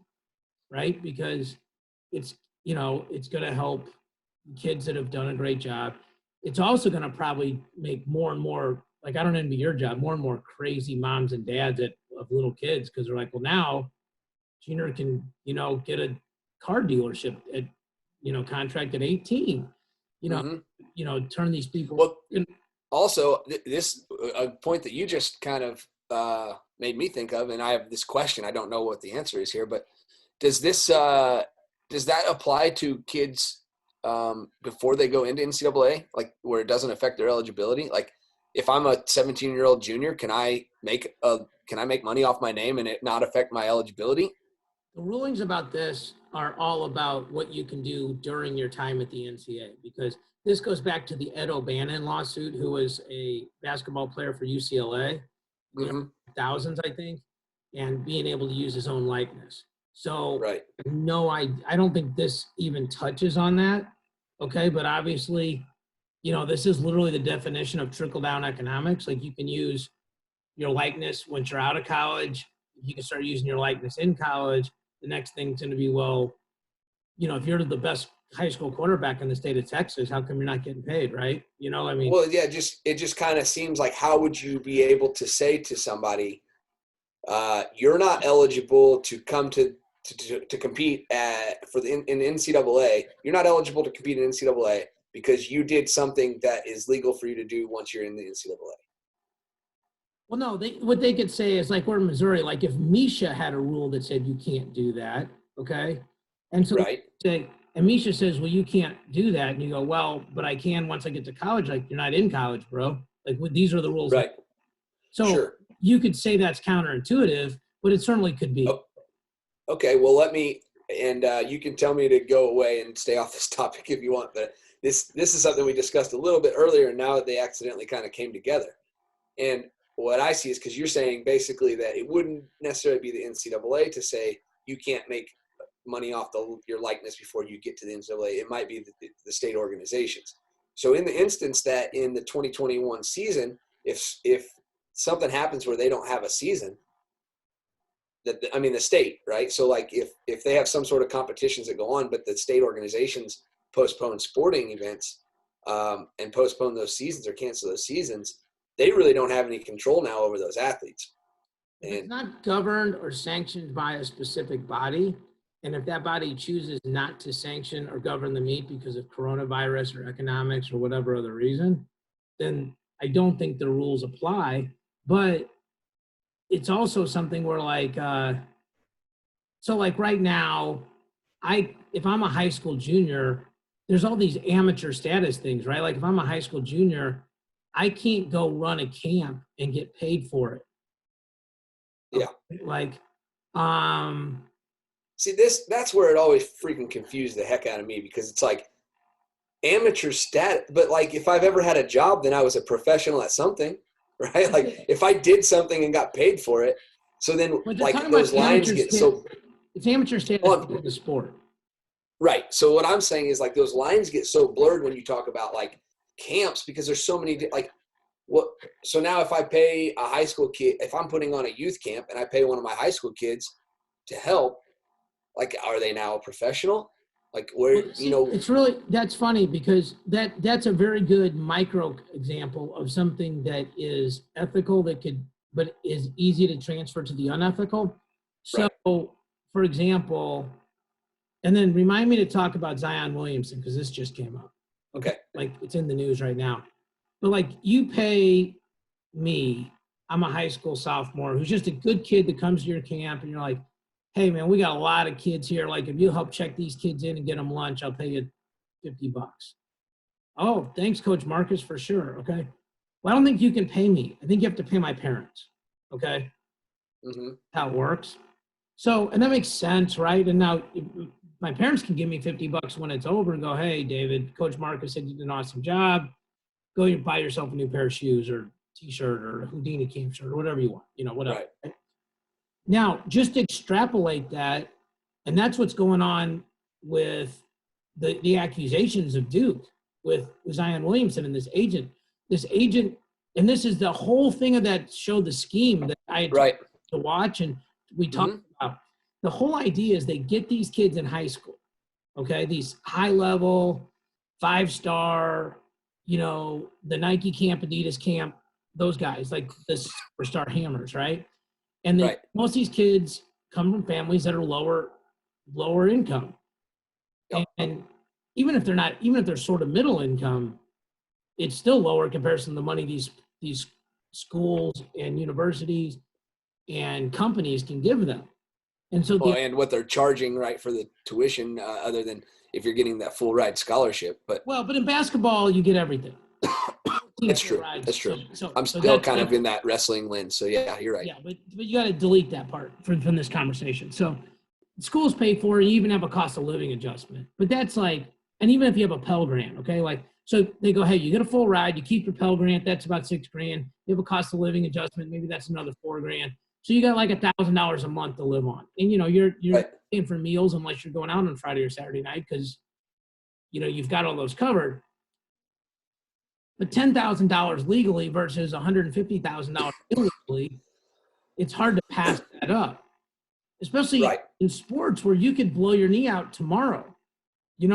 right? Because it's going to help kids that have done a great job. It's also going to probably make more and more, I don't envy your job, more and more crazy moms and dads that of little kids because they're like, well, now junior can, get a car dealership at, contract at 18, turn these people. Well, also, this a point that you just kind of made me think of, and I have this question. I don't know what the answer is here, but does that apply to kids before they go into NCAA, like where it doesn't affect their eligibility? Like, if I'm a 17-year-old junior, can I make money off my name and it not affect my eligibility? The rulings about this are all about what you can do during your time at the NCAA, because this goes back to the Ed O'Bannon lawsuit, who was a basketball player for UCLA, thousands, I think, and being able to use his own likeness. So, right. No, I don't think this even touches on that. Okay, but obviously, this is literally the definition of trickle-down economics. Like, you can use your likeness once you're out of college. You can start using your likeness in college. The next thing's going to be, well, if you're the best high school quarterback in the state of Texas, how come you're not getting paid, right? Well, yeah, it just kind of seems like, how would you be able to say to somebody, you're not eligible to come to compete in NCAA. You're not eligible to compete in NCAA because you did something that is legal for you to do once you're in the NCAA. Well, no, what they could say is, like, we're in Missouri, like if Misha had a rule that said you can't do that, okay? And so right. And Misha says, well, you can't do that. And you go, well, but I can once I get to college. Like, you're not in college, bro. Like, these are the rules. Right. So sure. You could say that's counterintuitive, but it certainly could be. Oh. Okay, well, you can tell me to go away and stay off this topic if you want, but this is something we discussed a little bit earlier, and now that they accidentally kind of came together. And what I see is, because you're saying basically that it wouldn't necessarily be the NCAA to say you can't make money off your likeness before you get to the NCAA. It might be the state organizations. So in the instance that in the 2021 season, if something happens where they don't have a season, the state, right? So like if they have some sort of competitions that go on, but the state organizations postpone sporting events and postpone those seasons or cancel those seasons, they really don't have any control now over those athletes. If it's not governed or sanctioned by a specific body, and if that body chooses not to sanction or govern the meet because of coronavirus or economics or whatever other reason, then I don't think the rules apply. But it's also something where, like, so like right now, if I'm a high school junior, there's all these amateur status things, right? Like, if I'm a high school junior, I can't go run a camp and get paid for it. Yeah. Like, see, that's where it always freaking confused the heck out of me, because it's like amateur status, but like if I've ever had a job, then I was a professional at something, right? Like if I did something and got paid for it, so then like those lines get so. It's amateur status of the sport. Right. So what I'm saying is, like, those lines get so blurred when you talk about like camps, because there's so many so now if I pay a high school kid, if I'm putting on a youth camp and I pay one of my high school kids to help, like, are they now a professional? Like, where, it's really, that's funny, because that's a very good micro example of something that is ethical but is easy to transfer to the unethical. So right. For example, and then remind me to talk about Zion Williamson, because this just came up. Okay. Like, it's in the news right now. But like, you pay me, I'm a high school sophomore who's just a good kid that comes to your camp, and you're like, hey man, we got a lot of kids here. Like, if you help check these kids in and get them lunch, I'll pay you $50. Oh, thanks, Coach Marcus, for sure. Okay. Well, I don't think you can pay me. I think you have to pay my parents. Okay. Mm-hmm. How it works. So, and that makes sense, right? And now my parents can give me $50 when it's over and go, hey, David, Coach Marcus said you did an awesome job. Go and buy yourself a new pair of shoes or t-shirt or a Houdini camp shirt or whatever you want, whatever. Right. Now, just extrapolate that, and that's what's going on with the accusations of Duke with Zion Williamson and this agent, and this is the whole thing of that show, The Scheme, that I had to watch, and we talked about. The whole idea is they get these kids in high school, okay, these high-level, 5-star, the Nike camp, Adidas camp, those guys, like the superstar hammers, right? And Right. most of these kids come from families that are lower income. Yep. And even if they're sort of middle income, it's still lower in comparison to the money these schools and universities and companies can give them. And so and what they're charging, right, for the tuition, other than if you're getting that full ride scholarship. But in basketball, you get everything. That's true. That's true. I'm still kind of in that wrestling lens. So yeah, you're right. Yeah, but you got to delete that part from this conversation. So schools pay for it. You even have a cost of living adjustment. But that's like, and even if you have a Pell Grant, okay, like, so they go, hey, you get a full ride, you keep your Pell Grant, that's about $6,000. You have a cost of living adjustment, maybe that's another $4,000. So you got like $1,000 a month to live on. And you're Right. paying for meals unless you're going out on Friday or Saturday night because you've got all those covered. But $10,000 legally versus $150,000 illegally, it's hard to pass that up, especially Right. in sports where you could blow your knee out tomorrow. And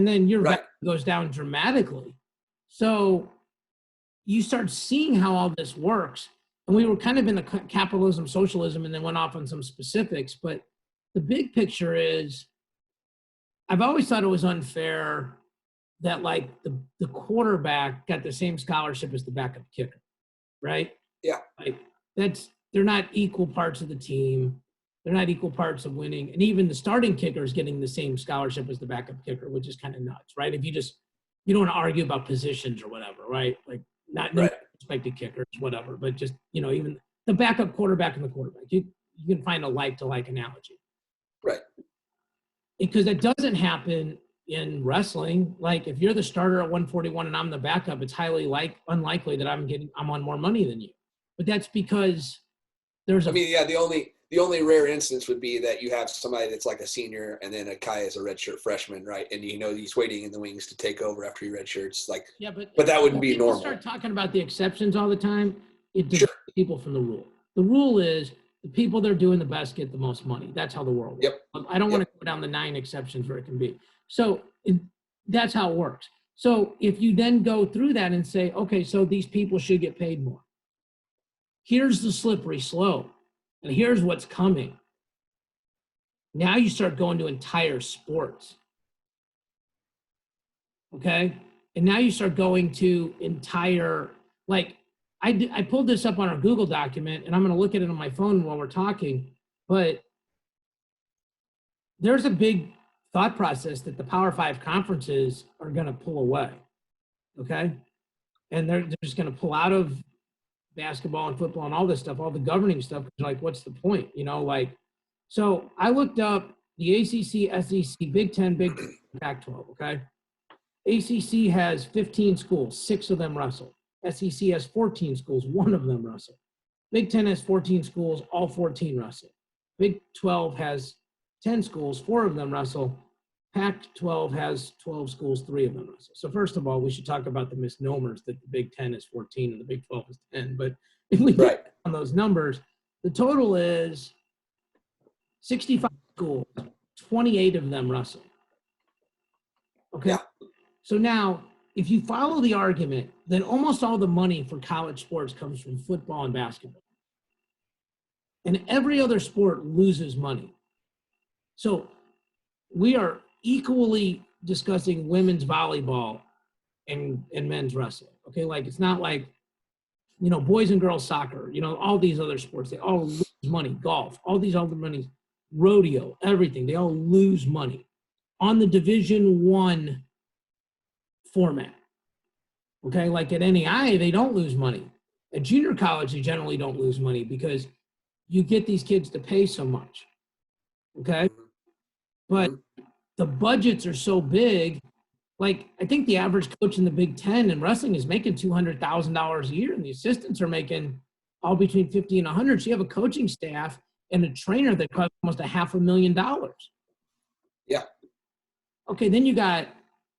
then your value goes down dramatically. So you start seeing how all this works. And we were kind of in the capitalism, socialism, and then went off on some specifics. But the big picture is, I've always thought it was unfair that like the quarterback got the same scholarship as the backup kicker, right? Yeah. Like they're not equal parts of the team. They're not equal parts of winning. And even the starting kicker is getting the same scholarship as the backup kicker, which is kind of nuts, right? If you don't want to argue about positions or whatever, right? Like no expected kickers, whatever, but just, even the backup quarterback and the quarterback, you can find a like to like analogy. Right. Because that doesn't happen in wrestling. Like if you're the starter at 141 and I'm the backup, it's highly unlikely that I'm on more money than you. But that's because the only rare instance would be that you have somebody that's like a senior and then a guy is a redshirt freshman, right? And he's waiting in the wings to take over after he redshirts. Like, yeah, but that wouldn't be normal. Start talking about the exceptions all the time. It distracts people from the rule. The rule is the people that are doing the best get the most money. That's how the world works. Yep. I don't want to go down the 9 exceptions where it can be. So that's how it works. So if you then go through that and say, okay, so these people should get paid more. Here's the slippery slope. And here's what's coming. Now you start going to entire sports. Okay? And now you start going to entire, like, I pulled this up on our Google document, and I'm going to look at it on my phone while we're talking, but there's a big thought process that the Power 5 conferences are going to pull away. Okay? And they're just going to pull out of basketball and football and all this stuff, all the governing stuff. Like, what's the point? So I looked up the ACC, SEC, Big 10, Big 12, Pac-12, okay? ACC has 15 schools, 6 of them wrestle. SEC has 14 schools, 1 of them wrestle. Big 10 has 14 schools, all 14 wrestle. Big 12 has 10 schools, 4 of them wrestle. Pac-12 has 12 schools, 3 of them wrestle. So first of all, we should talk about the misnomers that the Big 10 is 14 and the Big 12 is 10. But if we get on those numbers, the total is 65 schools, 28 of them wrestle. Okay? Yeah. So now, if you follow the argument, then almost all the money for college sports comes from football and basketball. And every other sport loses money. So we are equally discussing women's volleyball and men's wrestling. Okay, like it's not like, boys and girls soccer, all these other sports, they all lose money. Golf, all these other money, rodeo, everything, they all lose money on the Division I format. Okay, like at NAIA, they don't lose money. At junior college, they generally don't lose money because you get these kids to pay so much. Okay, but the budgets are so big. Like, I think the average coach in the Big 10 in wrestling is making $200,000 a year, and the assistants are making all between $50,000 and $100,000. So you have a coaching staff and a trainer that costs almost $500,000. Yeah. Okay, then you got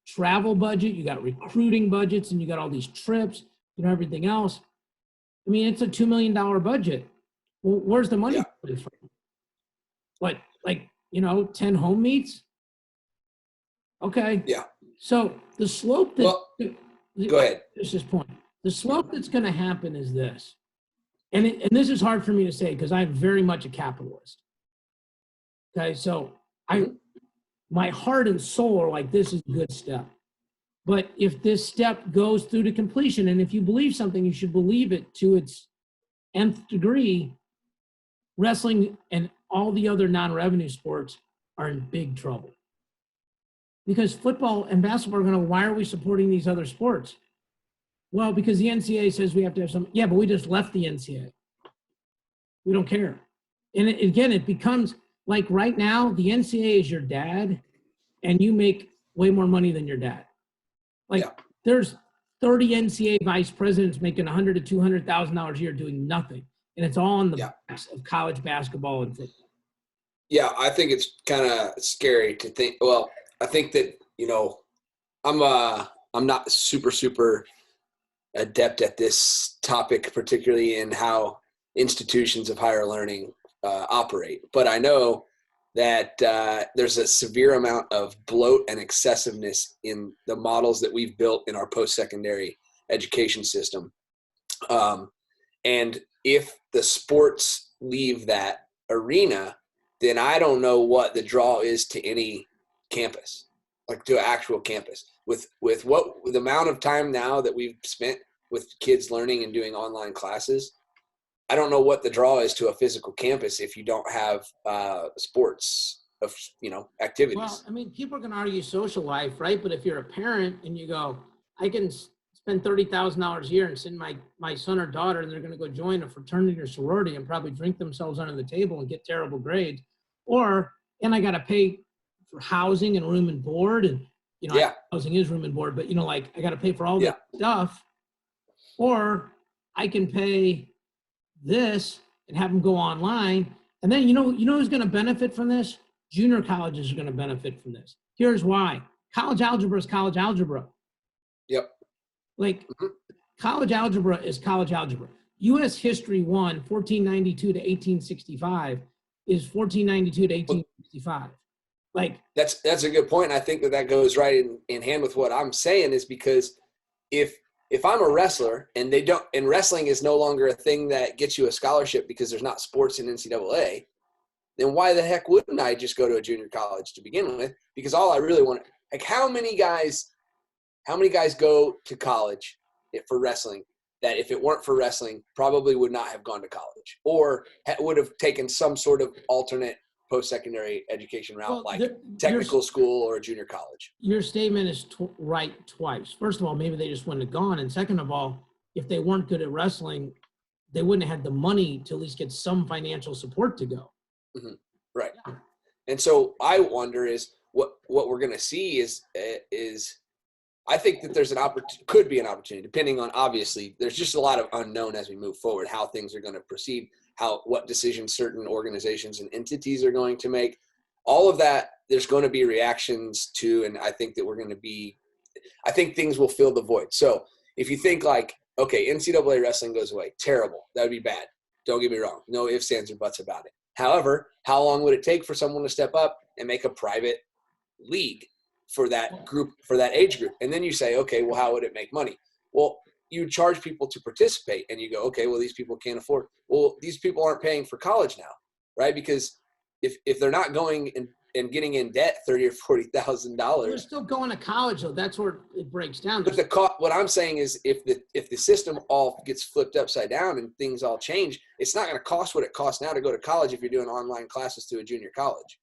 travel budget, you got recruiting budgets, and you got all these trips, everything else. I mean, it's a $2 million budget. Well, where's the money from? What, like, 10 home meets? Okay. Yeah. So the slope that go ahead. This is point. The slope that's going to happen is this. and this is hard for me to say because I'm very much a capitalist. Okay, so my heart and soul are like, this is a good step. But if this step goes through to completion, and if you believe something, you should believe it to its nth degree, wrestling and all the other non-revenue sports are in big trouble. Because football and basketball are going to, why are we supporting these other sports? Well, because the NCAA says we have to have some, yeah, but we just left the NCAA. We don't care. And again, it becomes like right now, the NCAA is your dad, and you make way more money than your dad. Like there's 30 NCAA vice presidents making $100,000 to $200,000 a year doing nothing. And it's all on the backs of college basketball and football. Yeah, I think it's kind of scary to think. Well, I think that, you know, I'm not super adept at this topic, particularly in how institutions of higher learning operate. But I know that there's a severe amount of bloat and excessiveness in the models that we've built in our post-secondary education system. And if the sports leave that arena, then I don't know what the draw is to any campus, like to an actual campus. With what the amount of time now that we've spent with kids learning and doing online classes, I don't know what the draw is to a physical campus if you don't have sports of, you know, activities. Well, I mean, people are going to argue social life, right? But if you're a parent and you go, I can spend $30,000 a year and send my son or daughter, and they're going to go join a fraternity or sorority and probably drink themselves under the table and get terrible grades, and I got to pay for housing and room and board, and you know, housing is room and board, but you know, like I got to pay for all that stuff, or I can pay this and have them go online. And then, you know who's going to benefit from this? Junior colleges are going to benefit from this. Here's why. College algebra is college algebra. Yep. Like college algebra is college algebra. U.S. History 1, 1492 to 1865 is 1492 to 1865. Like that's a good point. I think that goes right in hand with what I'm saying, is because if I'm a wrestler and wrestling is no longer a thing that gets you a scholarship because there's not sports in NCAA, then why the heck wouldn't I just go to a junior college to begin with? Because all I really want, like, how many guys go to college for wrestling that if it weren't for wrestling probably would not have gone to college or would have taken some sort of alternate post-secondary education route, like technical school or a junior college? Your statement is right twice. First of all, maybe they just wouldn't have gone. And second of all, if they weren't good at wrestling, they wouldn't have had the money to at least get some financial support to go. Mm-hmm. Right. Yeah. And so I wonder is what we're going to see is I think that there's could be an opportunity, depending on, obviously, there's just a lot of unknown as we move forward, how things are going to proceed, what decisions certain organizations and entities are going to make. All of that, there's going to be reactions to, and I think that I think things will fill the void. So if you think like, okay, NCAA wrestling goes away, terrible, that would be bad. Don't get me wrong. No ifs, ands, or buts about it. However, how long would it take for someone to step up and make a private league for that group, for that age group? And then you say, okay, well, how would it make money? Well, you charge people to participate, and you go, okay, well, these people can't afford. Well, these people aren't paying for college now, right? Because if they're not going and getting in debt $30,000 or $40,000, they're still going to college, though. That's where it breaks down. But what I'm saying is, if the system all gets flipped upside down and things all change, it's not going to cost what it costs now to go to college if you're doing online classes to a junior college,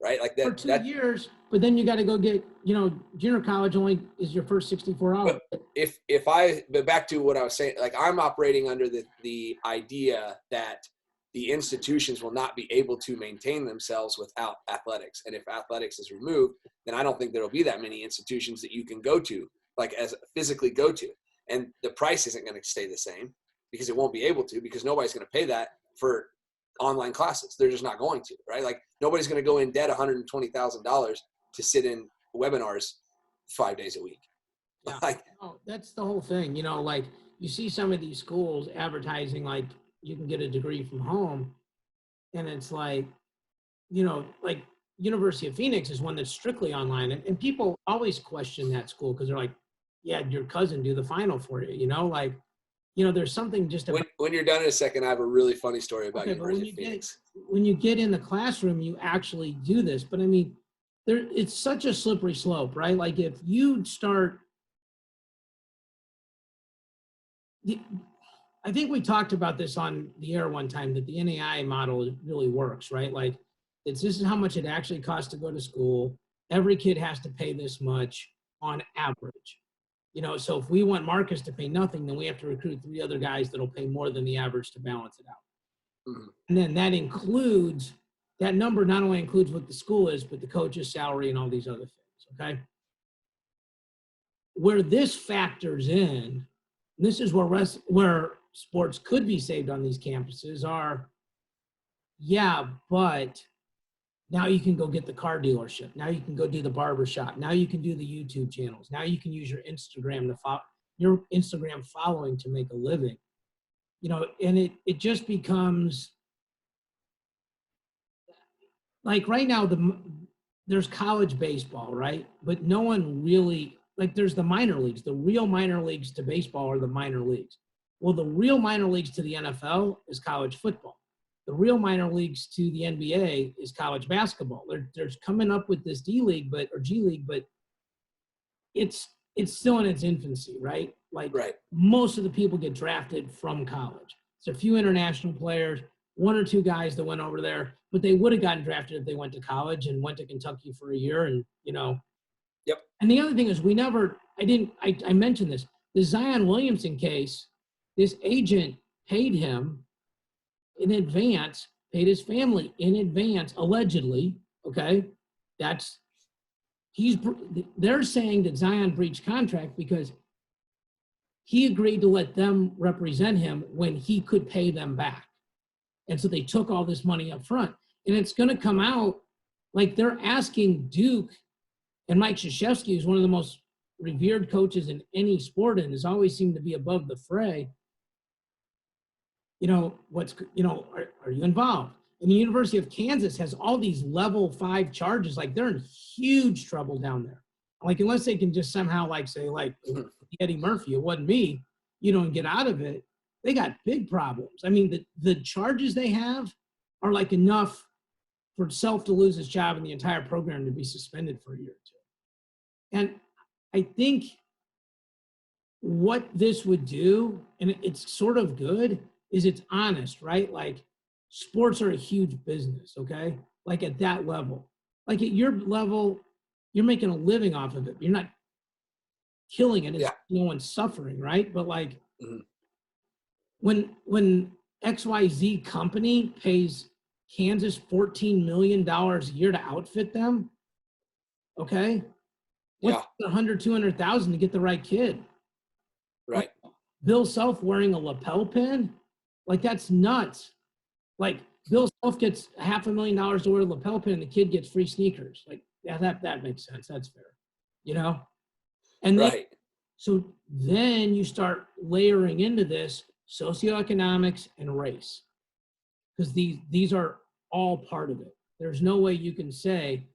right? Like that for 2 years. But then you got to go get, junior college only is your first 64 hours. But back to what I was saying, like I'm operating under the idea that the institutions will not be able to maintain themselves without athletics. And if athletics is removed, then I don't think there'll be that many institutions that you can go to, like as physically go to. And the price isn't going to stay the same because it won't be able to, because nobody's going to pay that for online classes. They're just not going to, right? Like nobody's going to go in debt $120,000 to sit in webinars 5 days a week. Yeah. That's the whole thing. Like you see some of these schools advertising like you can get a degree from home, and it's like, like University of Phoenix is one that's strictly online, and people always question that school because they're like, yeah, your cousin do the final for you, like there's something just about when you're done in a second, I have a really funny story about University of Phoenix. When you get in the classroom, you actually do this. But I mean, it's such a slippery slope, right? Like if you start, I think we talked about this on the air one time, that the NAI model really works, right? Like this is how much it actually costs to go to school. Every kid has to pay this much on average. So if we want Marcus to pay nothing, then we have to recruit 3 other guys that'll pay more than the average to balance it out. Mm-hmm. And then that number not only includes what the school is, but the coach's salary and all these other things, okay? Where this factors in, and this is where sports could be saved on these campuses but now you can go get the car dealership. Now you can go do the barber shop. Now you can do the YouTube channels. Now you can use your Instagram your Instagram following to make a living. And it just becomes like right now there's college baseball, right? But no one really, like there's the minor leagues. The real minor leagues to baseball are the minor leagues. Well, the real minor leagues to the NFL is college football. The real minor leagues to the NBA is college basketball. They're coming up with this D League, or G League, but it's still in its infancy, right? Like most of the people get drafted from college. It's a few international players, 1 or 2 guys that went over there, but they would have gotten drafted if they went to college and went to Kentucky for a year, and Yep. And the other thing is I mentioned this. The Zion Williamson case, this agent paid him in advance, paid his family in advance, allegedly, okay? They're saying that Zion breached contract because he agreed to let them represent him when he could pay them back. And so they took all this money up front. And it's going to come out like they're asking Duke, and Mike Krzyzewski is one of the most revered coaches in any sport and has always seemed to be above the fray. Are you involved? And the University of Kansas has all these level 5 charges. Like they're in huge trouble down there. Like unless they can just somehow say Eddie Murphy, it wasn't me, and get out of it, they got big problems. I mean, the charges they have are like enough for Self to lose his job and the entire program to be suspended for a year or 2. And I think what this would do, and it's sort of good, is it's honest, right? Like sports are a huge business, okay? Like at that level. Like at your level, you're making a living off of it. You're not killing it. No one's suffering, right? But like when XYZ company pays Kansas $14 million a year to outfit them, okay? What's 100, 200,000 to get the right kid? Right. Like Bill Self wearing a lapel pin? Like that's nuts. Like Bill Self gets $500,000 to wear a lapel pin and the kid gets free sneakers. Like that makes sense. That's fair. And so then you start layering into this socioeconomics and race, because these are all part of it. There's no way you can say,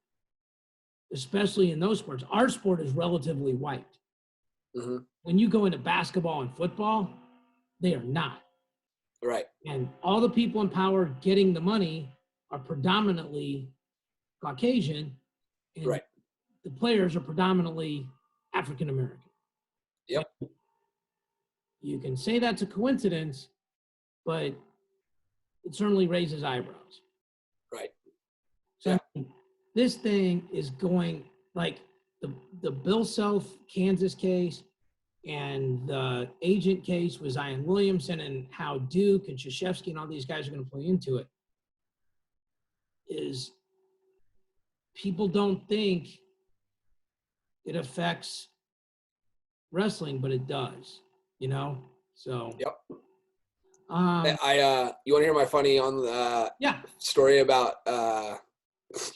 especially in those sports, our sport is relatively white. Mm-hmm. When you go into basketball and football, they are not. Right. And all the people in power getting the money are predominantly Caucasian, and the players are predominantly African American. Yep. You can say that's a coincidence, but it certainly raises eyebrows. Right. So this thing is going like the Bill Self Kansas case and the agent case with Zion Williamson, and how Duke and Krzyzewski and all these guys are going to play into it, is people don't think it affects wrestling, but it does, So. Yep. You want to hear my funny on the story about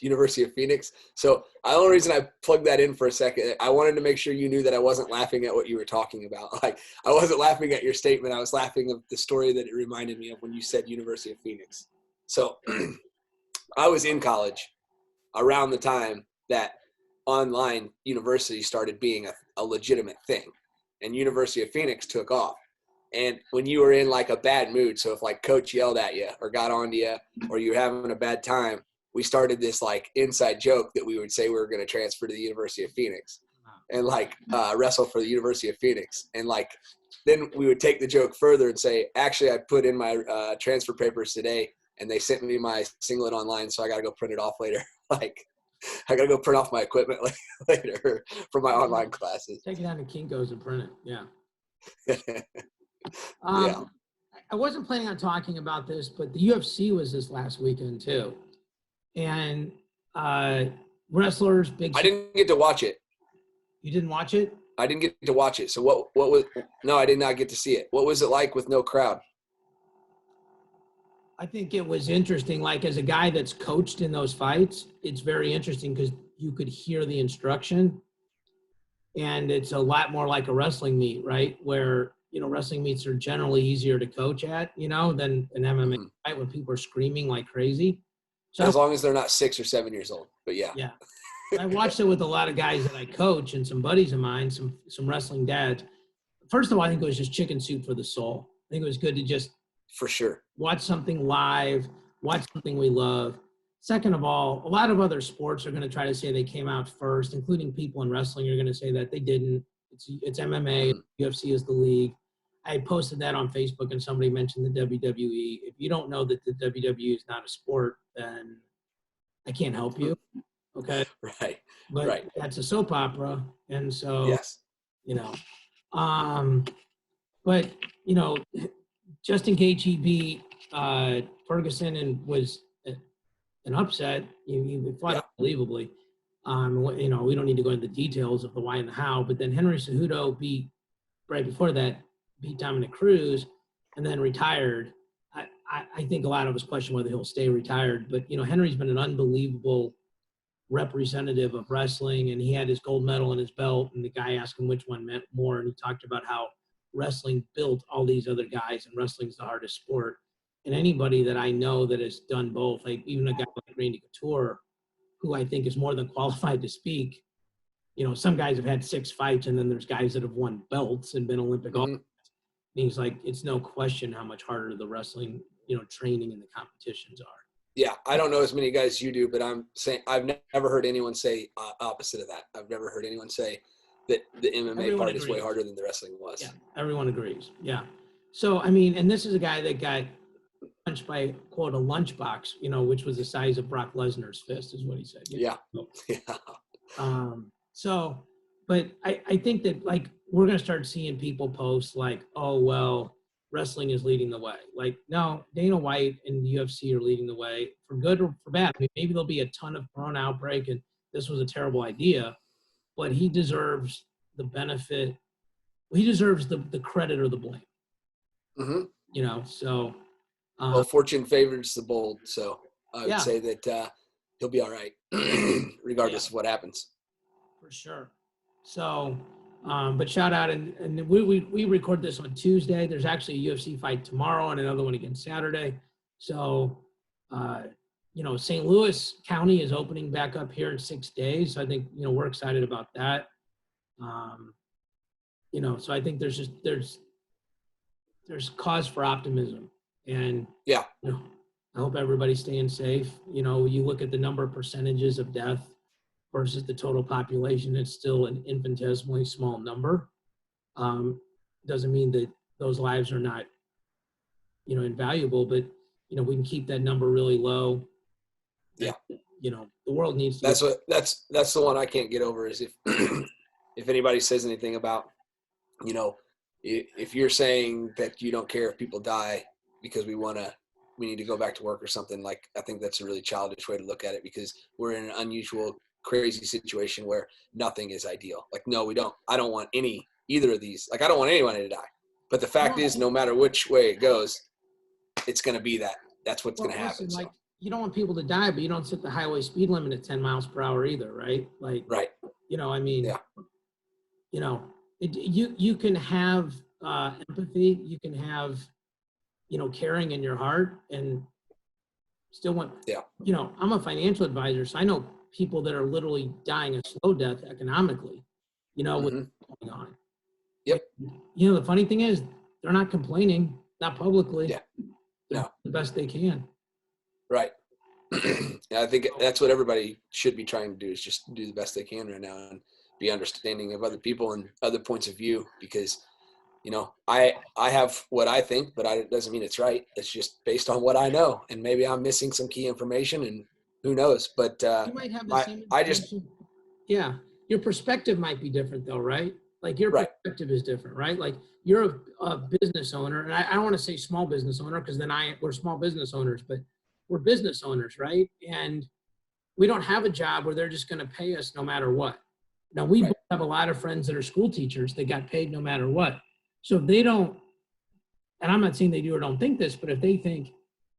University of Phoenix? So the only reason I plugged that in for a second, I wanted to make sure you knew that I wasn't laughing at what you were talking about. Like I wasn't laughing at your statement. I was laughing at the story that it reminded me of when you said University of Phoenix. So I was in college around the time that online university started being a legitimate thing, and University of Phoenix took off. And when you were in like a bad mood, so if like coach yelled at you or got on to you or you're having a bad time, we started this like inside joke that we would say we were going to transfer to the University of Phoenix and like wrestle for the University of Phoenix. And like, then we would take the joke further and say, actually, I put in my transfer papers today and they sent me my singlet online. So I got to go print it off later. Like, I got to go print off my equipment later for my online classes. Take it down to Kinko's and print it. Yeah. Yeah. I wasn't planning on talking about this, but the UFC was this last weekend too. And wrestlers, big. I didn't get to watch it. You didn't watch it? I didn't get to watch it. So what was, no, I did not get to see it. What was it like with no crowd? I think it was interesting. Like as a guy that's coached in those fights, it's very interesting because you could hear the instruction and it's a lot more like a wrestling meet, right? Where, you know, wrestling meets are generally easier to coach at, you know, than an MMA fight when people are screaming like crazy. So as long as they're not 6 or 7 years old, but yeah. Yeah. I watched it with a lot of guys that I coach and some buddies of mine, some wrestling dads. First of all, I think it was just chicken soup for the soul. I think it was good to just for sure watch something live, watch something we love. Second of all, a lot of other sports are going to try to say they came out first, including people in wrestling are going to say that they didn't. It's MMA, UFC is the league. I posted that on Facebook and somebody mentioned the WWE. If you don't know that the WWE is not a sport, then I can't help you. Okay. Right. But right. That's a soap opera. And so, yes. You know, but, you know, Justin Gaethje beat Ferguson and was an upset. He fought unbelievably. You know, we don't need to go into the details of the why and the how, but then Henry Cejudo beat, right before that, beat Dominic Cruz and then retired. I think a lot of us question whether he'll stay retired, but, you know, Henry's been an unbelievable representative of wrestling, and he had his gold medal in his belt, and the guy asked him which one meant more, and he talked about how wrestling built all these other guys, and wrestling's the hardest sport. And anybody that I know that has done both, like even a guy like Randy Couture, who I think is more than qualified to speak. You know, some guys have had 6 fights, and then there's guys that have won belts and been Olympic. And he's like, it's no question how much harder the wrestling, you know, training and the competitions are. Yeah, I don't know as many guys as you do, but I'm saying I've never heard anyone say opposite of that. I've never heard anyone say that the MMA part is way harder than the wrestling was. Yeah, everyone agrees. Yeah. So, I mean, and this is a guy that got punched by, quote, a lunchbox, you know, which was the size of Brock Lesnar's fist, is what he said. Yeah. Yeah. So, but I think that, like, we're going to start seeing people post like, oh, well, wrestling is leading the way. Like, no, Dana White and the UFC are leading the way for good or for bad. I mean, maybe there'll be a ton of corona outbreak and this was a terrible idea, but he deserves the benefit. He deserves the credit or the blame. Mm-hmm. You know, so. Well, fortune favors the bold. So I would say that he'll be all right, regardless of what happens. For sure. So, but shout out, and we record this on Tuesday. There's actually a UFC fight tomorrow and another one again Saturday. So, you know, St. Louis County is opening back up here in 6 days. So I think, you know, we're excited about that. You know, so I think there's cause for optimism, and you know, I hope everybody's staying safe. You know, you look at the number of percentages of death versus the total population, it's still an infinitesimally small number. Doesn't mean that those lives are not, you know, invaluable, but, you know, we can keep that number really low. Yeah. You know, the world needs to. That's the one I can't get over is if anybody says anything about, you know, if you're saying that you don't care if people die because we need to go back to work or something, like, I think that's a really childish way to look at it, because we're in an unusual, crazy situation where nothing is ideal. Like, no, we don't. I don't want either of these. Like, I don't want anyone to die. But the fact is, no matter which way it goes, it's going to be that. That's what's going to happen. Like, you don't want people to die, but you don't set the highway speed limit at 10 miles per hour either, right? Like, right. You know, I mean, you know, you can have empathy, you can have, you know, caring in your heart, and still want. You know, I'm a financial advisor, so I know people that are literally dying a slow death economically, you know, with what's going on. Yep. You know, the funny thing is, they're not complaining, not publicly. Yeah. They're No. the best they can. Right. I think that's what everybody should be trying to do, is just do the best they can right now and be understanding of other people and other points of view, because, you know, I have what I think, but it doesn't mean it's right. It's just based on what I know, and maybe I'm missing some key information, and who knows, but You might have the same information. Yeah. Your perspective might be different though, right? Like your right. perspective is different, right? Like you're a business owner, and I don't want to say small business owner, because then we're small business owners, but we're business owners, right? And we don't have a job where they're just going to pay us no matter what. Now, we Right. have a lot of friends that are school teachers that got paid no matter what. So if they don't, and I'm not saying they do or don't think this, but if they think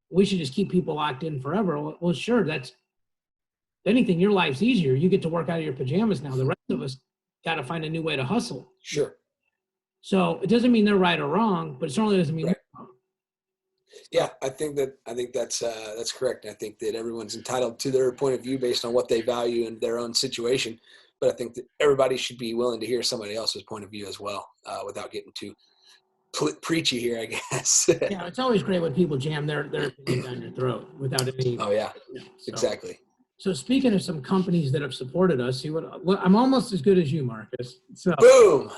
we should just keep people locked in forever, well, sure, that's, if anything, your life's easier. You get to work out of your pajamas now. The rest of us got to find a new way to hustle. Sure. So it doesn't mean they're right or wrong, but it certainly doesn't mean right. we're wrong. Yeah, I think that's correct. I think that everyone's entitled to their point of view based on what they value in their own situation. But I think that everybody should be willing to hear somebody else's point of view as well, without getting too preachy here, I guess. Yeah, it's always great when people jam their opinion down your throat without any. Oh yeah, so. Exactly. So speaking of some companies that have supported us, see what I'm almost as good as you, Marcus. So boom.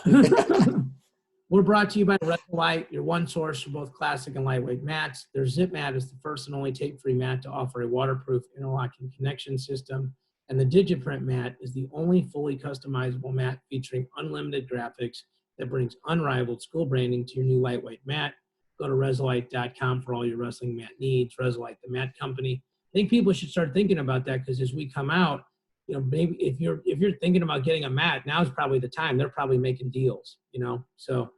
We're brought to you by Resolite, your one source for both classic and lightweight mats. Their Zip Mat is the first and only tape-free mat to offer a waterproof interlocking connection system. And the DigiPrint mat is the only fully customizable mat featuring unlimited graphics that brings unrivaled school branding to your new lightweight mat. Go to Resolite.com for all your wrestling mat needs. Resolite, the mat company. I think people should start thinking about that, because as we come out, you know, maybe if you're thinking about getting a mat, now is probably the time. They're probably making deals, you know. So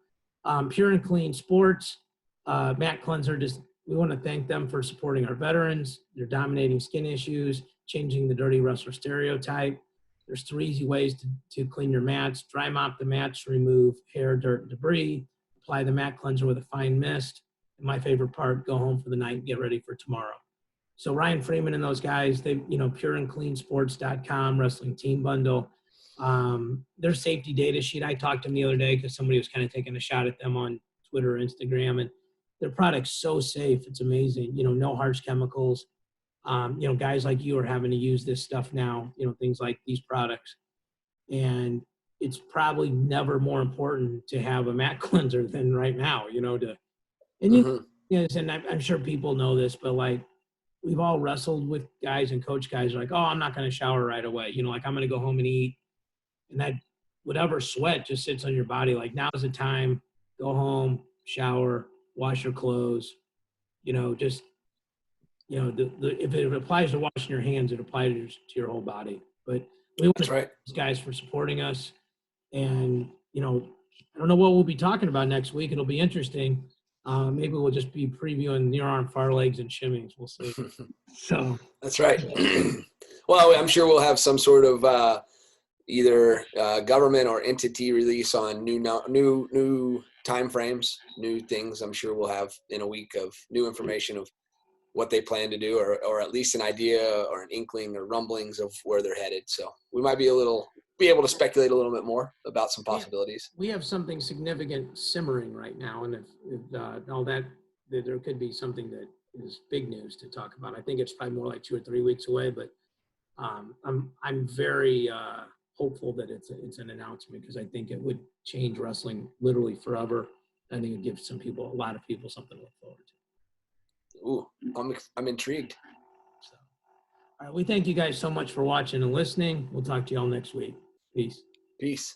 Pure and Clean Sports, mat cleanser. Just we want to thank them for supporting our veterans. They're dominating skin issues, changing the dirty wrestler stereotype. There's 3 easy ways to clean your mats. Dry mop the mats to remove hair, dirt, and debris. Apply the mat cleanser with a fine mist. And my favorite part, go home for the night and get ready for tomorrow. So Ryan Freeman and those guys, they, you know, pureandcleansports.com, wrestling team bundle. Their safety data sheet, I talked to them the other day because somebody was kind of taking a shot at them on Twitter or Instagram, and their product's so safe. It's amazing. You know, no harsh chemicals. You know, guys like you are having to use this stuff now, you know, things like these products. And it's probably never more important to have a mat cleanser than right now, you know, and and I'm sure people know this, but like, we've all wrestled with guys and coach guys like, oh, I'm not going to shower right away. You know, like I'm going to go home and eat. And that whatever sweat just sits on your body. Like now's the time, go home, shower, wash your clothes, you know, just, you know, if it applies to washing your hands, it applies to your whole body. But we want to thank these guys for supporting us. And, you know, I don't know what we'll be talking about next week. It'll be interesting. Maybe we'll just be previewing near arm, far legs, and shimmings. We'll see. So that's right. Well, I'm sure we'll have some sort of either government or entity release on new time frames, new things. I'm sure we'll have in a week of new information of what they plan to do, or at least an idea or an inkling or rumblings of where they're headed. So we might be able to speculate a little bit more about some possibilities. We have something significant simmering right now, and if all that, there could be something that is big news to talk about. I think it's probably more like 2 or 3 weeks away, but I'm very hopeful that it's an announcement, because I think it would change wrestling literally forever. I think it would give a lot of people something to look forward to. Ooh, I'm intrigued. So, all right, we thank you guys so much for watching and listening. We'll talk to you all next week. Peace.